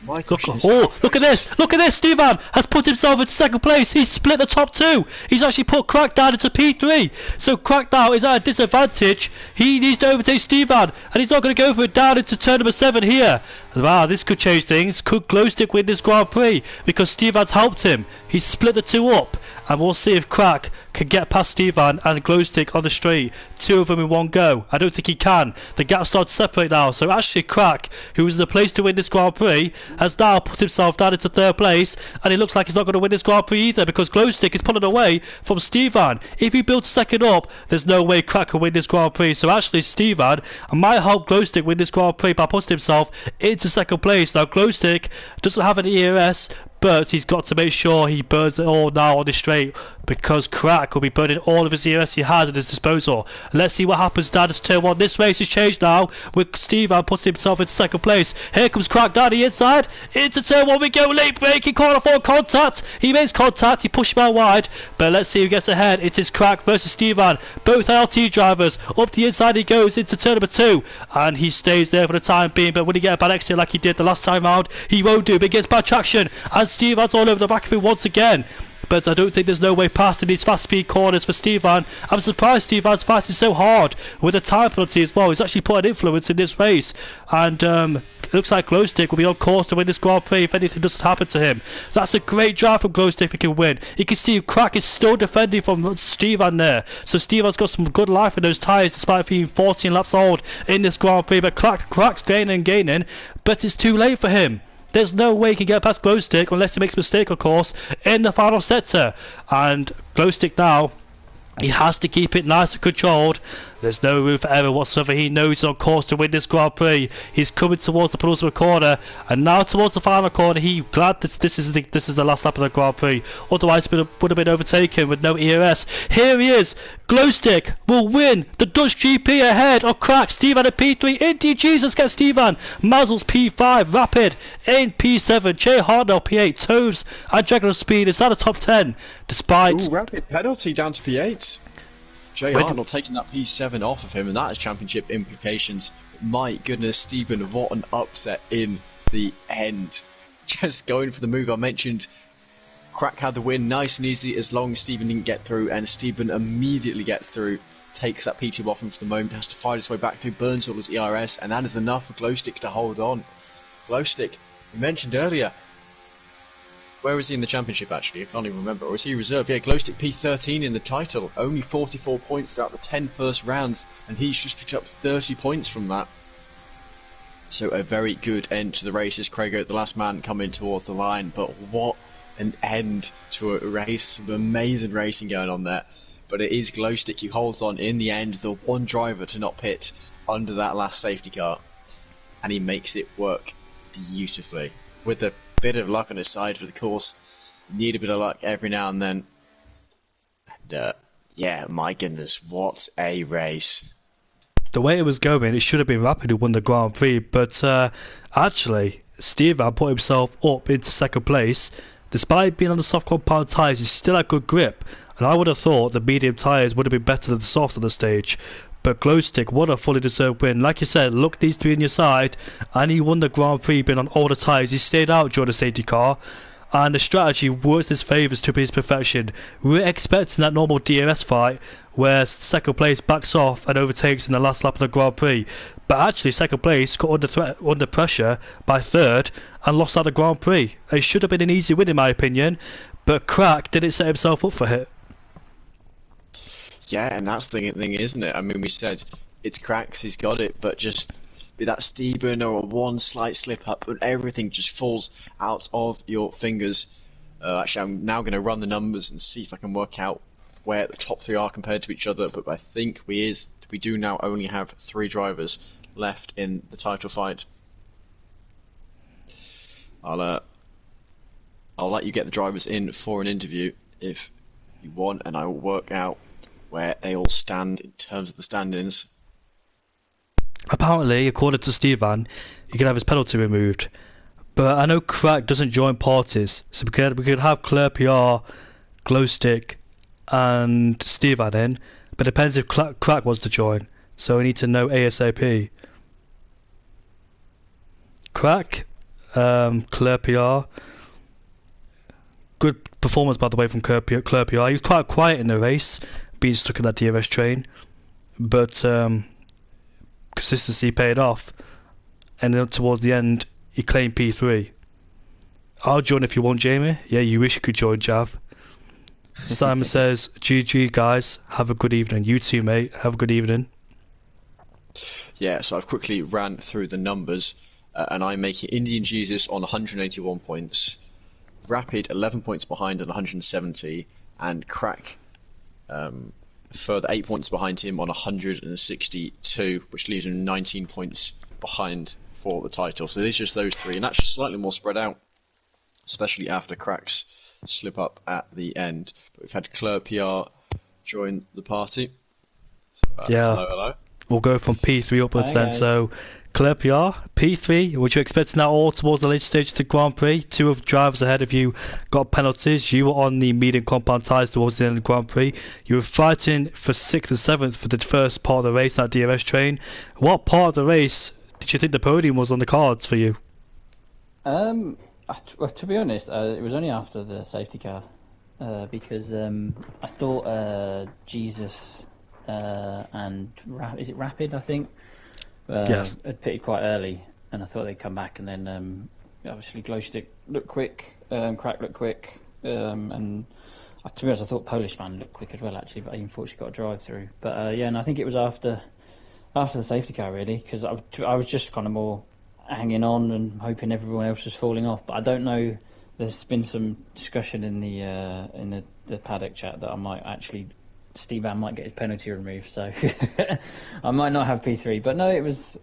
Look at this! Look at this! Stevan has put himself into 2nd place. He's split the top 2. He's actually put Crack down into P3. So Crack now is at a disadvantage. He needs to overtake Stevan, and he's not going to go for it down into turn number 7 here. Wow, this could change things. Could Glowstick win this Grand Prix because Stevan's helped him? He's split the 2 up, and we'll see if Crack can get past Stevan and Glowstick on the straight. 2 of them in one go. I don't think he can. The gap starts to separate now. So actually Crack, who was in the place to win this Grand Prix, has now put himself down into 3rd place, and it looks like he's not going to win this Grand Prix either because Glowstick is pulling away from Stevan. If he builds 2nd up, there's no way Crack can win this Grand Prix. So actually Stevan might help Glowstick win this Grand Prix by putting himself into 2nd place. Now Glowstick doesn't have an ERS, but he's got to make sure he burns it all now on the straight because Crack will be burning all of his ERS he has at his disposal. Let's see what happens down to turn 1. This race has changed now with Steven putting himself into 2nd place. Here comes Crack down the inside. Into turn 1 we go. Late braking, corner 4 contact. He makes contact. He pushes him out wide. But let's see who gets ahead. It is Crack versus Steven. Both LT drivers. Up the inside he goes into turn number 2. And he stays there for the time being. But when he gets a bad exit like he did the last time round, he won't do. But he gets bad traction. And Steven's all over the back of him once again. But I don't think there's no way past in these fast speed corners for Stevan. I'm surprised Stevan's fighting so hard with a time penalty as well. He's actually put an influence in this race, and it looks like Glowstick will be on course to win this Grand Prix if anything doesn't happen to him. That's a great drive from Glowstick if he can win. You can see Crack is still defending from Stevan there, so Stevan's got some good life in those tyres despite being 14 laps old in this Grand Prix. But Crack's gaining and gaining, but it's too late for him. There's no way he can get past Glowstick unless he makes a mistake, of course, in the final sector. And Glowstick now, he has to keep it nice and controlled. There's no room for error whatsoever. He knows he's on course to win this Grand Prix. He's coming towards the penultimate corner, and now towards the final corner. He's glad that this is the last lap of the Grand Prix. Otherwise, it would have been overtaken with no ERS. Here he is. Glowstick will win the Dutch GP ahead of Crack. Stevan at P3. Indian Jesus gets Stevan. Mazzles P5. Rapid in P7. Jay Hartnell P8. Toves and Dragon of Speed is at the top 10. Despite Rapid penalty down to P8. Jay Hartnell taking that P7 off of him, and that has championship implications. My goodness, Stephen, what an upset in the end. Just going for the move. I mentioned Crack had the win nice and easy as long as Stephen didn't get through, and Stephen immediately gets through, takes that PT off him for the moment, has to fight his way back through, burns all his ERS, and that is enough for Glowstick to hold on. Glowstick, we mentioned earlier, where was he in the championship actually? I can't even remember. Or was he reserve? Yeah, Glowstick P13 in the title. Only 44 points throughout the 10 first rounds, and he's just picked up 30 points from that. So a very good end to the races. Craigo, the last man, coming towards the line, but what an end to a race. Some amazing racing going on there. But it is Glowstick who holds on in the end, the one driver to not pit under that last safety car. And he makes it work beautifully. With a bit of luck on his side for the course. You need a bit of luck every now and then. And yeah, my goodness, what a race. The way it was going, it should have been Rapid who won the Grand Prix, but actually, Stevan put himself up into second place. Despite being on the soft compound tyres, he still had good grip, and I would have thought the medium tyres would have been better than the softs on the stage. But Glowstick, what a fully deserved win. Like you said, look these three on your side, and he won the Grand Prix being on all the tyres. He stayed out during the safety car, and the strategy works his favours to his perfection. We were expecting that normal DRS fight where second place backs off and overtakes in the last lap of the Grand Prix, but actually second place got under pressure by third and lost out the Grand Prix. It should have been an easy win in my opinion, but Crack didn't set himself up for it. Yeah, and that's the thing, isn't it? I mean, we said it's Cracks, he's got it, but just be that Steven or one slight slip up and everything just falls out of your fingers. Actually, I'm now going to run the numbers and see if I can work out where the top three are compared to each other, but I think we do now only have 3 drivers left in the title fight. I'll let you get the drivers in for an interview if you want, and I will work out where they all stand in terms of the stand-ins. Apparently, according to Stevan, he could have his penalty removed. But I know Crack doesn't join parties, so we could have Claire PR, Glowstick, and Stevan in, but it depends if Crack wants to join, so we need to know ASAP. Crack, Claire PR, good performance by the way from Claire PR. He was quite quiet in the race, being stuck in that DRS train, but consistency paid off, and then towards the end he claimed P3. I'll join if you want, Jamie. Yeah, you wish you could join, Jav. Simon says, GG guys, have a good evening. You too, mate, have a good evening. Yeah, so I've quickly ran through the numbers, and I'm making Indian Jesus on 181 points, Rapid 11 points behind on 170, and Crack further 8 points behind him on 162, which leaves him 19 points behind for the title. So there's just those 3, and that's just slightly more spread out, especially after Crack's slip up at the end. But we've had Claire PR join the party. So, yeah, hello. We'll go from P3 upwards. Hi, then. guys. So, Claire PR, P3. Would you expect now all towards the later stage of the Grand Prix? 2 of drivers ahead of you got penalties. You were on the medium compound tyres towards the end of the Grand Prix. You were fighting for 6th and 7th for the first part of the race, that DRS train. What part of the race did you think the podium was on the cards for you? Well, to be honest, it was only after the safety car because I thought Jesus and is it Rapid? I think Yes. had pitted quite early, and I thought they'd come back, and then obviously Glowstick looked quick, Crack looked quick, and to be honest, I thought Polish Man looked quick as well actually, but he unfortunately got a drive through. But yeah, and I think it was after the safety car really, because I was just kind of more hanging on and hoping everyone else was falling off. But I don't know. There's been some discussion in the paddock chat that I might actually, Stevan might get his penalty removed, so I might not have P3. But no, it was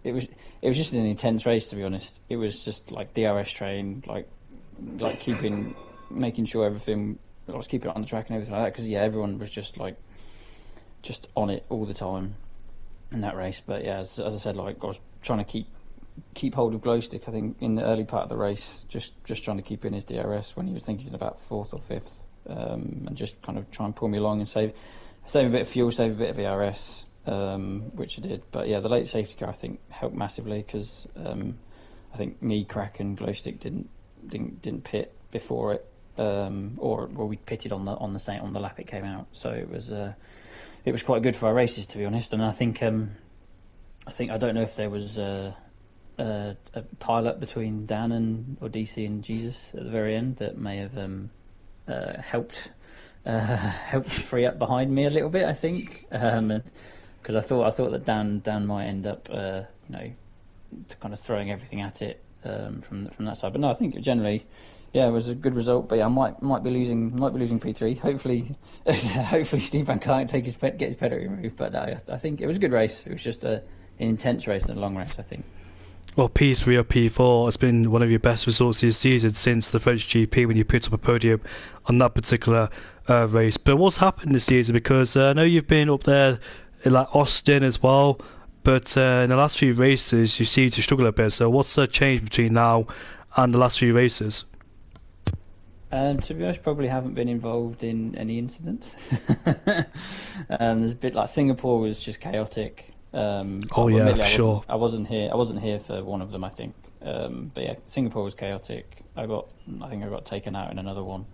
just an intense race, to be honest. It was just like DRS train, like making sure everything. I was keeping it on the track and everything like that, because yeah, everyone was just on it all the time in that race. But yeah, as I said, like I was trying to keep hold of Glowstick, I think, in the early part of the race, just trying to keep in his DRS when he was thinking about 4th or 5th, and just kind of try and pull me along and save a bit of fuel, save a bit of ERS, which I did. But yeah, the late safety car I think helped massively, because I think me, Crack, and Glowstick didn't pit before it, or we pitted on the lap it came out. So it was quite good for our races, to be honest. And I think I don't know if there was a pile-up between Dan or DC and Jesus at the very end that may have helped free up behind me a little bit, I think, because I thought that Dan might end up kind of throwing everything at it from that side. But no, I think generally, yeah, it was a good result. But yeah, I might be losing P3. Hopefully Steve Van can't get his pedigree removed. But no, I think it was a good race. It was just an intense race and a long race, I think. Well, P3 or P4 has been one of your best results this season since the French GP when you picked up a podium on that particular race. But what's happened this season? Because I know you've been up there in like Austin as well, but in the last few races you seem to struggle a bit. So what's the change between now and the last few races? To be honest, probably haven't been involved in any incidents. There's a bit like Singapore was just chaotic. Sure. I wasn't here for one of them, I think. But yeah, Singapore was chaotic. I think I got taken out in another one.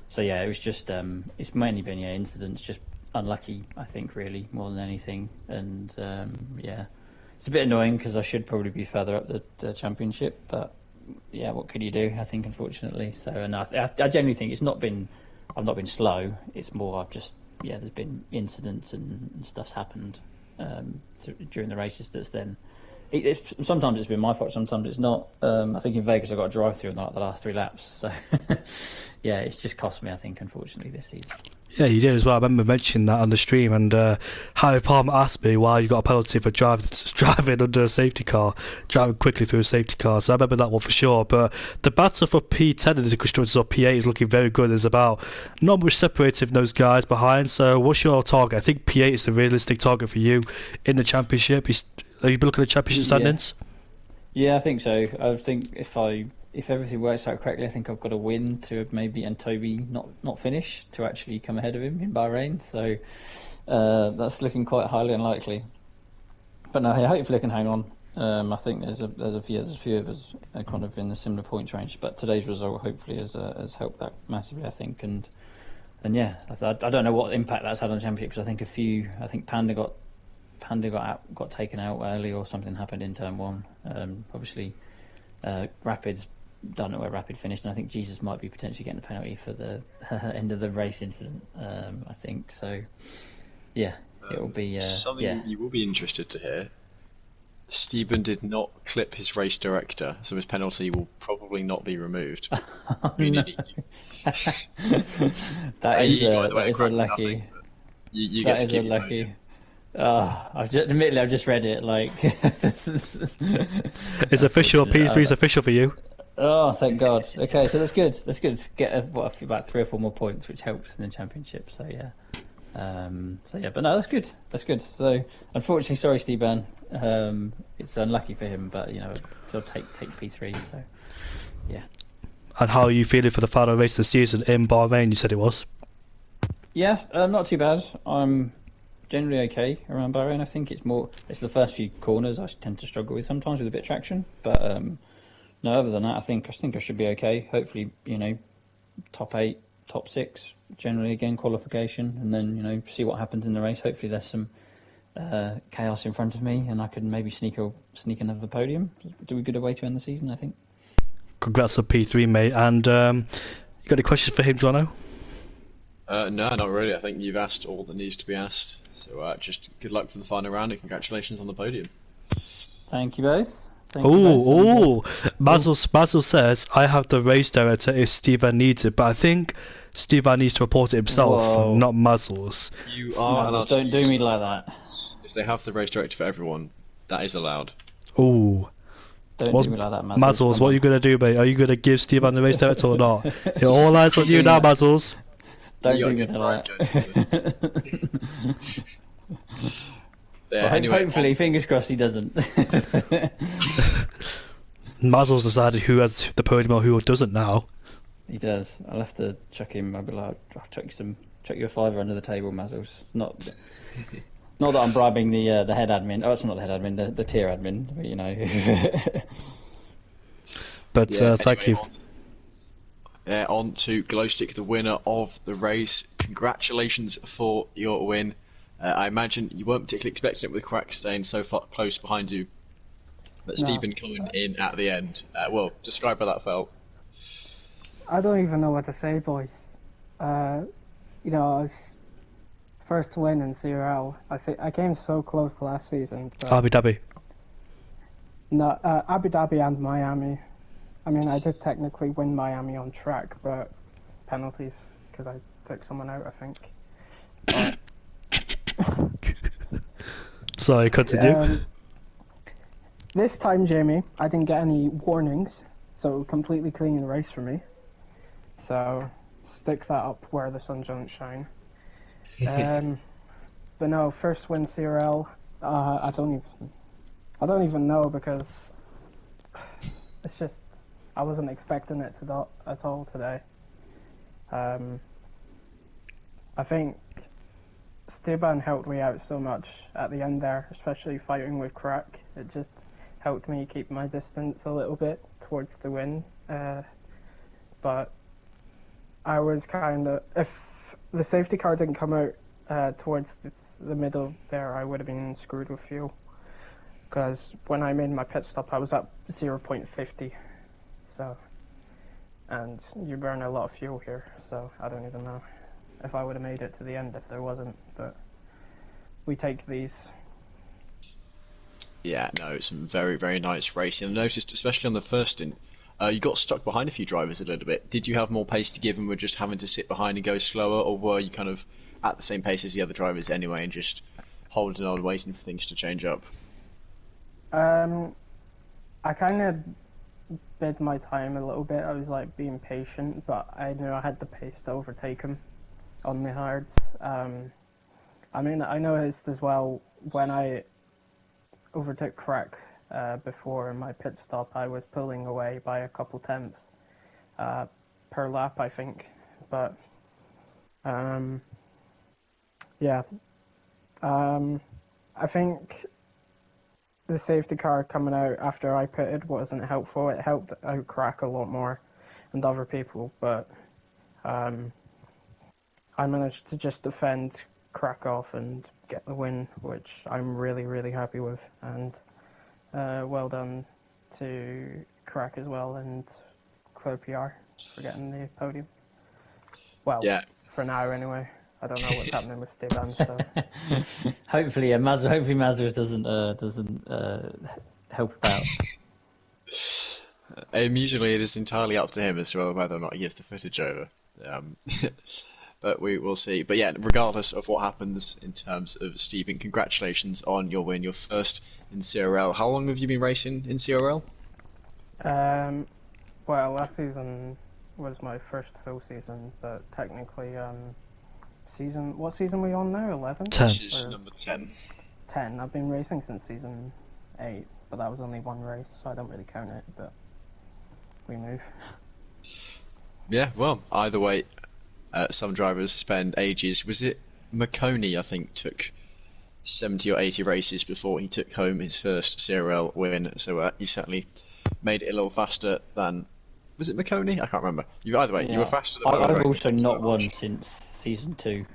So yeah, it was just it's mainly been incidents, just unlucky, I think, really, more than anything. And it's a bit annoying because I should probably be further up the championship, but yeah, what could you do? I think, unfortunately. So, and I generally think I've not been slow. It's more there's been incidents and stuff's happened during the races. That's then sometimes it's been my fault, sometimes it's not. I think in Vegas I got a drive through in the last 3 laps. So yeah, it's just cost me, I think, unfortunately, this season. Yeah, you did as well. I remember mentioning that on the stream, and Harry Palmer asked me why you got a penalty for driving under a safety car, driving quickly through a safety car. So I remember that one for sure. But the battle for P10 in the constructors or P8 is looking very good. There's about not much separating those guys behind. So what's your target? I think P8 is the realistic target for you in the championship. Are you looking at championship standings? Yeah, I think so. I think if everything works out correctly, I think I've got a win to maybe, and Toby not finish, to actually come ahead of him in Bahrain. So that's looking quite highly unlikely. But no, hopefully I can hang on. I think there's a few of us kind of in the similar points range. But today's result hopefully has helped that massively, I think. And yeah, I don't know what impact that's had on the championship, because I think Panda got taken out early, or something happened in turn 1. Obviously, Rapid's don't know where Rapid finished, and I think Jesus might be potentially getting a penalty for the end of the race incident. I think so. Yeah, it will be something you will be interested to hear. Stephen did not clip his race director, so his penalty will probably not be removed. Oh, no. That is unlucky. You get to keep unlucky. Admittedly, I've just read it. Like, it's official. P3's official for you. Oh, thank God. Okay, so that's good. That's good. Get about 3 or 4 more points, which helps in the championship. So yeah. But no, that's good. That's good. So unfortunately, sorry, Steve-Ban. It's unlucky for him, but he'll take P3. So yeah. And how are you feeling for the final race of the season in Bahrain? You said it was. Yeah, not too bad. I'm generally okay around Bahrain. I think it's the first few corners I tend to struggle with sometimes with a bit of traction, but no, other than that, I think I should be okay. Hopefully, top 8, top 6, generally, again, qualification, and then see what happens in the race. Hopefully there's some chaos in front of me and I can maybe sneak another podium. Do a good way to end the season, I think. Congrats on P3, mate. And you got any questions for him, Jono? No, not really. I think you've asked all that needs to be asked. So just good luck for the final round and congratulations on the podium. Thank you both. Mazel says, I have the race director if Steven needs it, but I think Steven needs to report it himself, not Mazel's. You are allowed Don't do me like that. If they have the race director for everyone, that is allowed. Ooh. Don't do me like that, Mazzles, what are you going to do, mate? Are you going to give Steven the race director or not? All eyes on you now, Mazzles. Don't do me like that. Yeah, anyway, hopefully, fingers crossed he doesn't. Mazzle's decided who has the podium or who doesn't now. He does. I'll have to chuck him. I'll be like, I'll chuck you a $5 under the table, Mazzles. Not that I'm bribing the head admin. Oh, it's not the head admin, the tier admin. But, But Yeah. thank Anyway, you. on to Glowstick, the winner of the race. Congratulations for your win. I imagine you weren't particularly expecting it with Crack staying so far close behind you, but No, Stephen coming in at the end. Well, describe how that felt. I don't even know what to say, boys. You know, I was first win in CRL. I came so close last season, but Abu Dhabi. no, Abu Dhabi and Miami. I mean, I did technically win Miami on track, but penalties because I took someone out, I think. Sorry, continue. This time, Jamie, I didn't get any warnings, so completely clean race for me. So stick that up where the sun don't shine. But no, first win CRL. I don't even know because it's just I wasn't expecting it at all today. I think Steban helped me out so much at the end there, especially fighting with Crack. It just helped me keep my distance a little bit towards the win. But I was kind of, if the safety car didn't come out towards the middle there, I would have been screwed with fuel. Because when I made my pit stop, I was at 0.50. So, and you burn a lot of fuel here, so I don't even know if I would have made it to the end if there wasn't, but we take these. Yeah, no, some very, very nice racing. I noticed, especially on the first stint, you got stuck behind a few drivers a little bit. Did you have more pace to give and were just having to sit behind and go slower, or were you kind of at the same pace as the other drivers anyway and just holding on, waiting for things to change up? I kind of bid my time a little bit. I was like being patient, but I knew I had the pace to overtake him on the hards. I mean, I noticed as well when I overtook Crack before my pit stop, I was pulling away by a couple tenths per lap, I think. But yeah, I think the safety car coming out after I pitted wasn't helpful. It helped out Crack a lot more and other people, but I managed to just defend Crack off and get the win, which I'm really, really happy with. And well done to Crack as well and CRL for getting the podium. Well, Yeah. for now anyway. I don't know what's happening with Steban, so. Hopefully, Mazur doesn't help out. Usually it is entirely up to him as well whether or not he gets the footage over. But we will see. But yeah, regardless of what happens in terms of Stephen, congratulations on your win, your first in CRL. How long have you been racing in CRL? Well, last season was my first full season, but technically, what season are we on now? 11? 10. This is number 10. 10. I've been racing since season 8, but that was only one race, so I don't really count it, but we move. Yeah, well, either way, some drivers spend ages. Was it McConey, I think, took 70 or 80 races before he took home his first CRL win, so you certainly made it a little faster than... Was it McConey? I can't remember. Either way, you were faster than... I've also not won since season 2.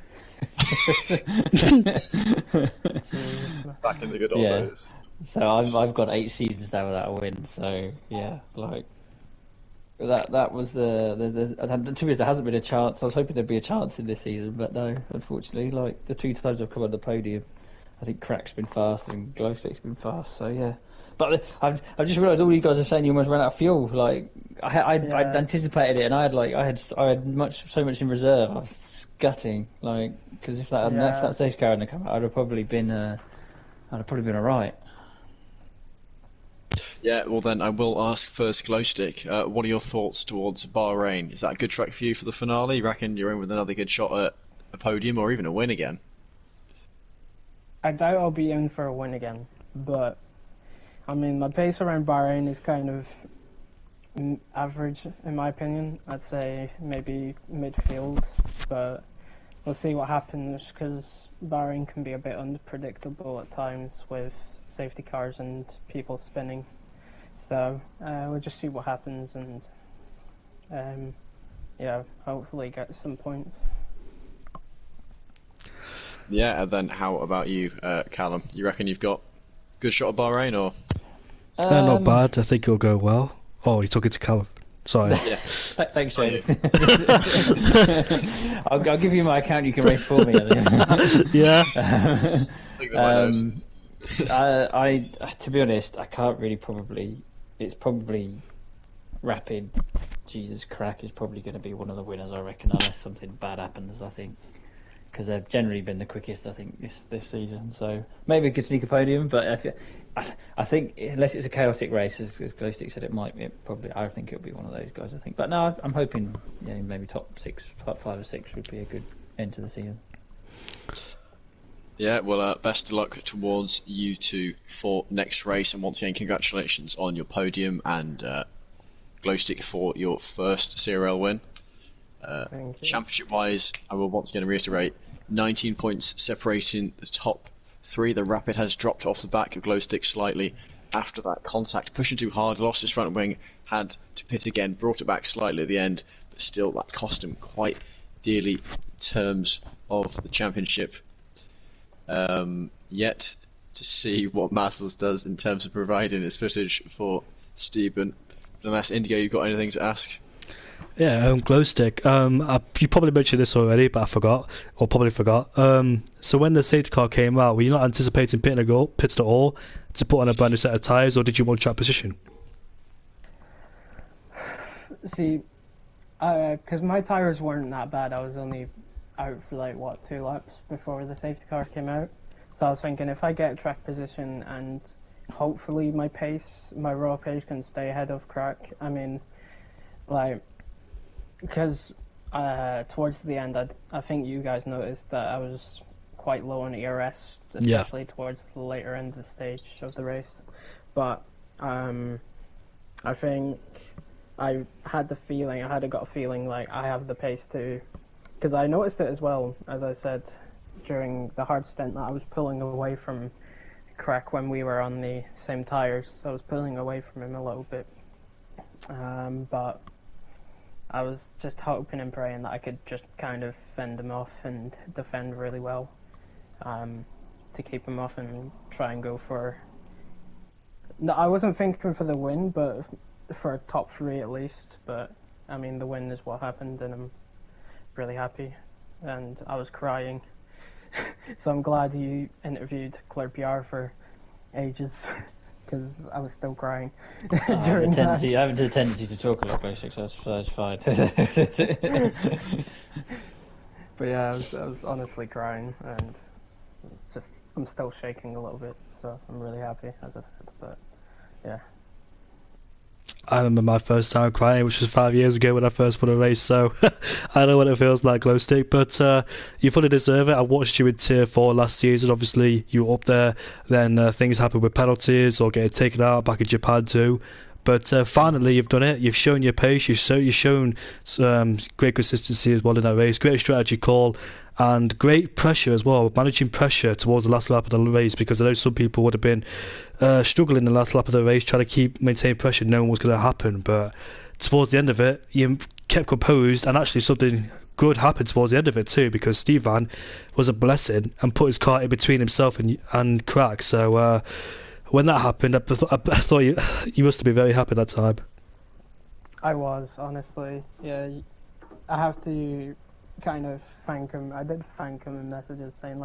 Back in the good old days. So I've got 8 seasons now without a win. So yeah, like that was the to be honest, there hasn't been a chance. I was hoping there'd be a chance in this season, but no, unfortunately, like the 2 times I've come on the podium, I think Crack's been fast and Glowstick's been fast. So yeah. But I've just realised all you guys are saying you almost ran out of fuel. Like I'd anticipated it, and I had so much in reserve. I was gutting, like, because if that safety car hadn't come out, I'd have probably been alright. Yeah, well then I will ask first, Glowstick, what are your thoughts towards Bahrain? Is that a good track for you for the finale? You reckon you're in with another good shot at a podium or even a win again? I doubt I'll be in for a win again, but I mean, my pace around Bahrain is kind of average, in my opinion. I'd say maybe midfield, but we'll see what happens because Bahrain can be a bit unpredictable at times with safety cars and people spinning. So we'll just see what happens, and yeah, hopefully get some points. Yeah, and then how about you, Callum? You reckon you've got good shot at Bahrain, or? Not bad. I think it'll go well. Oh, you're talking to Callum. Sorry. Yeah. Thanks, Shane. I'll give you my account. You can race for me. Yeah. I to be honest, I can't really It's probably Rapid. Jesus, Crack is probably going to be one of the winners, I reckon, unless something bad happens. I think because they've generally been the quickest. I think this season. So maybe a good sneaker podium, but I think unless it's a chaotic race, as Glowstick said, I think it'll be one of those guys. I think, but no, I'm hoping maybe top 5 or 6 would be a good end to the season. Yeah, well, best of luck towards you two for next race, and once again, congratulations on your podium, and Glowstick for your first CRL win. Championship-wise, I will once again reiterate, 19 points separating the top 3. The Rapid has dropped off the back of Glowstick slightly after that contact, pushing too hard, lost his front wing, had to pit again, brought it back slightly at the end, but still that cost him quite dearly in terms of the championship. Yet to see what Massels does in terms of providing his footage for Stephen. Unless Indigo, you've got anything to ask? Yeah, Glowstick. You probably mentioned this already, but I forgot, or probably forgot. So when the safety car came out, were you not anticipating pitting at all to put on a brand new set of tyres, or did you want track position? See, because my tyres weren't that bad, I was only out for 2 laps before the safety car came out. So I was thinking if I get track position and hopefully my raw pace can stay ahead of Crack. I mean, because towards the end, I think you guys noticed that I was quite low on ERS, especially towards the later end of the stage of the race. But I think I had a gut feeling like I have the pace to, because I noticed it as well, as I said, during the hard stint, that I was pulling away from Crack when we were on the same tyres, so I was pulling away from him a little bit. But I was just hoping and praying that I could just kind of fend him off and defend really well, to keep him off and try and go for... No, I wasn't thinking for the win, but for a top 3 at least. But I mean, the win is what happened, and I'm really happy. And I was crying, so I'm glad you interviewed Claire PR for ages, because I was still crying during that. I have a tendency to talk a lot, basically, so that's fine. But yeah, I was honestly crying, and I'm still shaking a little bit, so I'm really happy, as I said. But yeah. I remember my first time crying, which was 5 years ago when I first won a race, so I know what it feels like, Glowstick, but you fully deserve it. I watched you in Tier 4 last season. Obviously you were up there, then things happened with penalties or getting taken out back in Japan too, but finally you've done it. You've shown your pace, you've shown great consistency as well in that race, great strategy call, and great pressure as well, managing pressure towards the last lap of the race, because I know some people would have been struggling in the last lap of the race, trying to maintain pressure, knowing what was going to happen. But towards the end of it, you kept composed, and actually something good happened towards the end of it too, because Stefan was a blessing and put his car in between himself and Crack. So when that happened, I thought you must have been very happy at that time. I was, honestly. Yeah, I have to kind of thank him. I did thank him in messages saying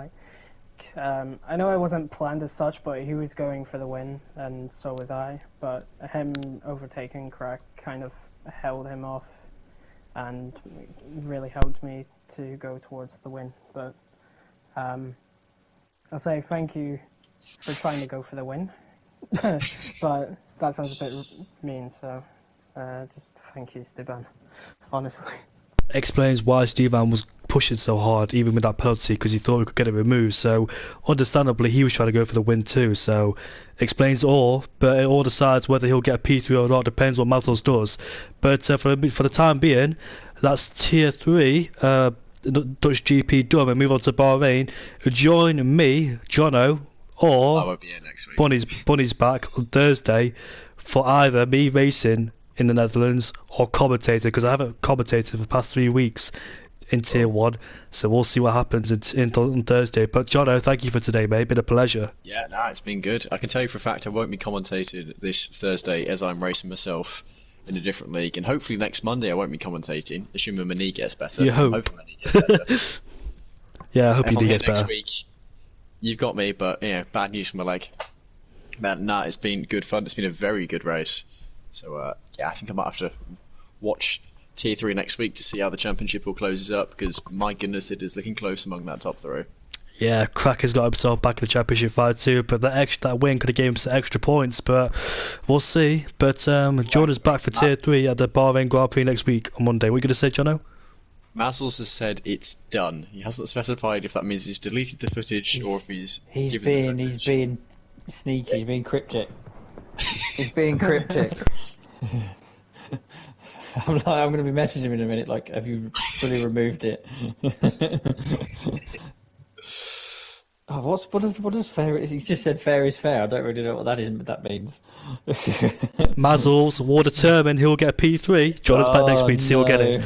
I know it wasn't planned as such, but he was going for the win, and so was I. But him overtaking Crack kind of held him off, and really helped me to go towards the win. But I'll say thank you for trying to go for the win. But that sounds a bit mean, so just thank you, Steban. Honestly. Explains why Stevan was pushing so hard even with that penalty, because he thought he could get it removed. So understandably he was trying to go for the win too, so explains all. But it all decides whether he'll get a P3 or not, depends what Mazels does. But for the time being, that's Tier 3 Dutch GP done, and move on to Bahrain. Join me, Jono, or I won't be here next week. Bunny's back on Thursday for either me racing in the Netherlands or commentator, because I haven't commentated for the past 3 weeks in Tier 1, so we'll see what happens on Thursday. But Jono, thank you for today, mate. Been a pleasure. Yeah, no, it's been good. I can tell you for a fact I won't be commentating this Thursday as I'm racing myself in a different league, and hopefully next Monday I won't be commentating, assuming my knee gets better. You hope. I'm hoping my knee gets better. Yeah, I hope your knee gets next better. week, you've got me, but bad news for my leg. But nah, it's been good fun. It's been a very good race. So I think I might have to watch Tier 3 next week to see how the championship all closes up, because my goodness, it is looking close among that top 3. Yeah, Crack has got himself back in the championship fight too, but that win could have given him some extra points, but we'll see. But Jordan's back for Tier 3 at the Bahrain Grand Prix next week on Monday. What are you going to say, Jono? Mazzles has said it's done. He hasn't specified if that means he's deleted the footage or if he's given the footage. He's being sneaky, he's being cryptic. He's being cryptic. I'm going to be messaging him in a minute, like, have you fully removed it? Oh, what does fair? He's just said fair is fair. I don't really know what that means. Mazzles will determine he'll get a P3. Jonas back next week to see who'll get it.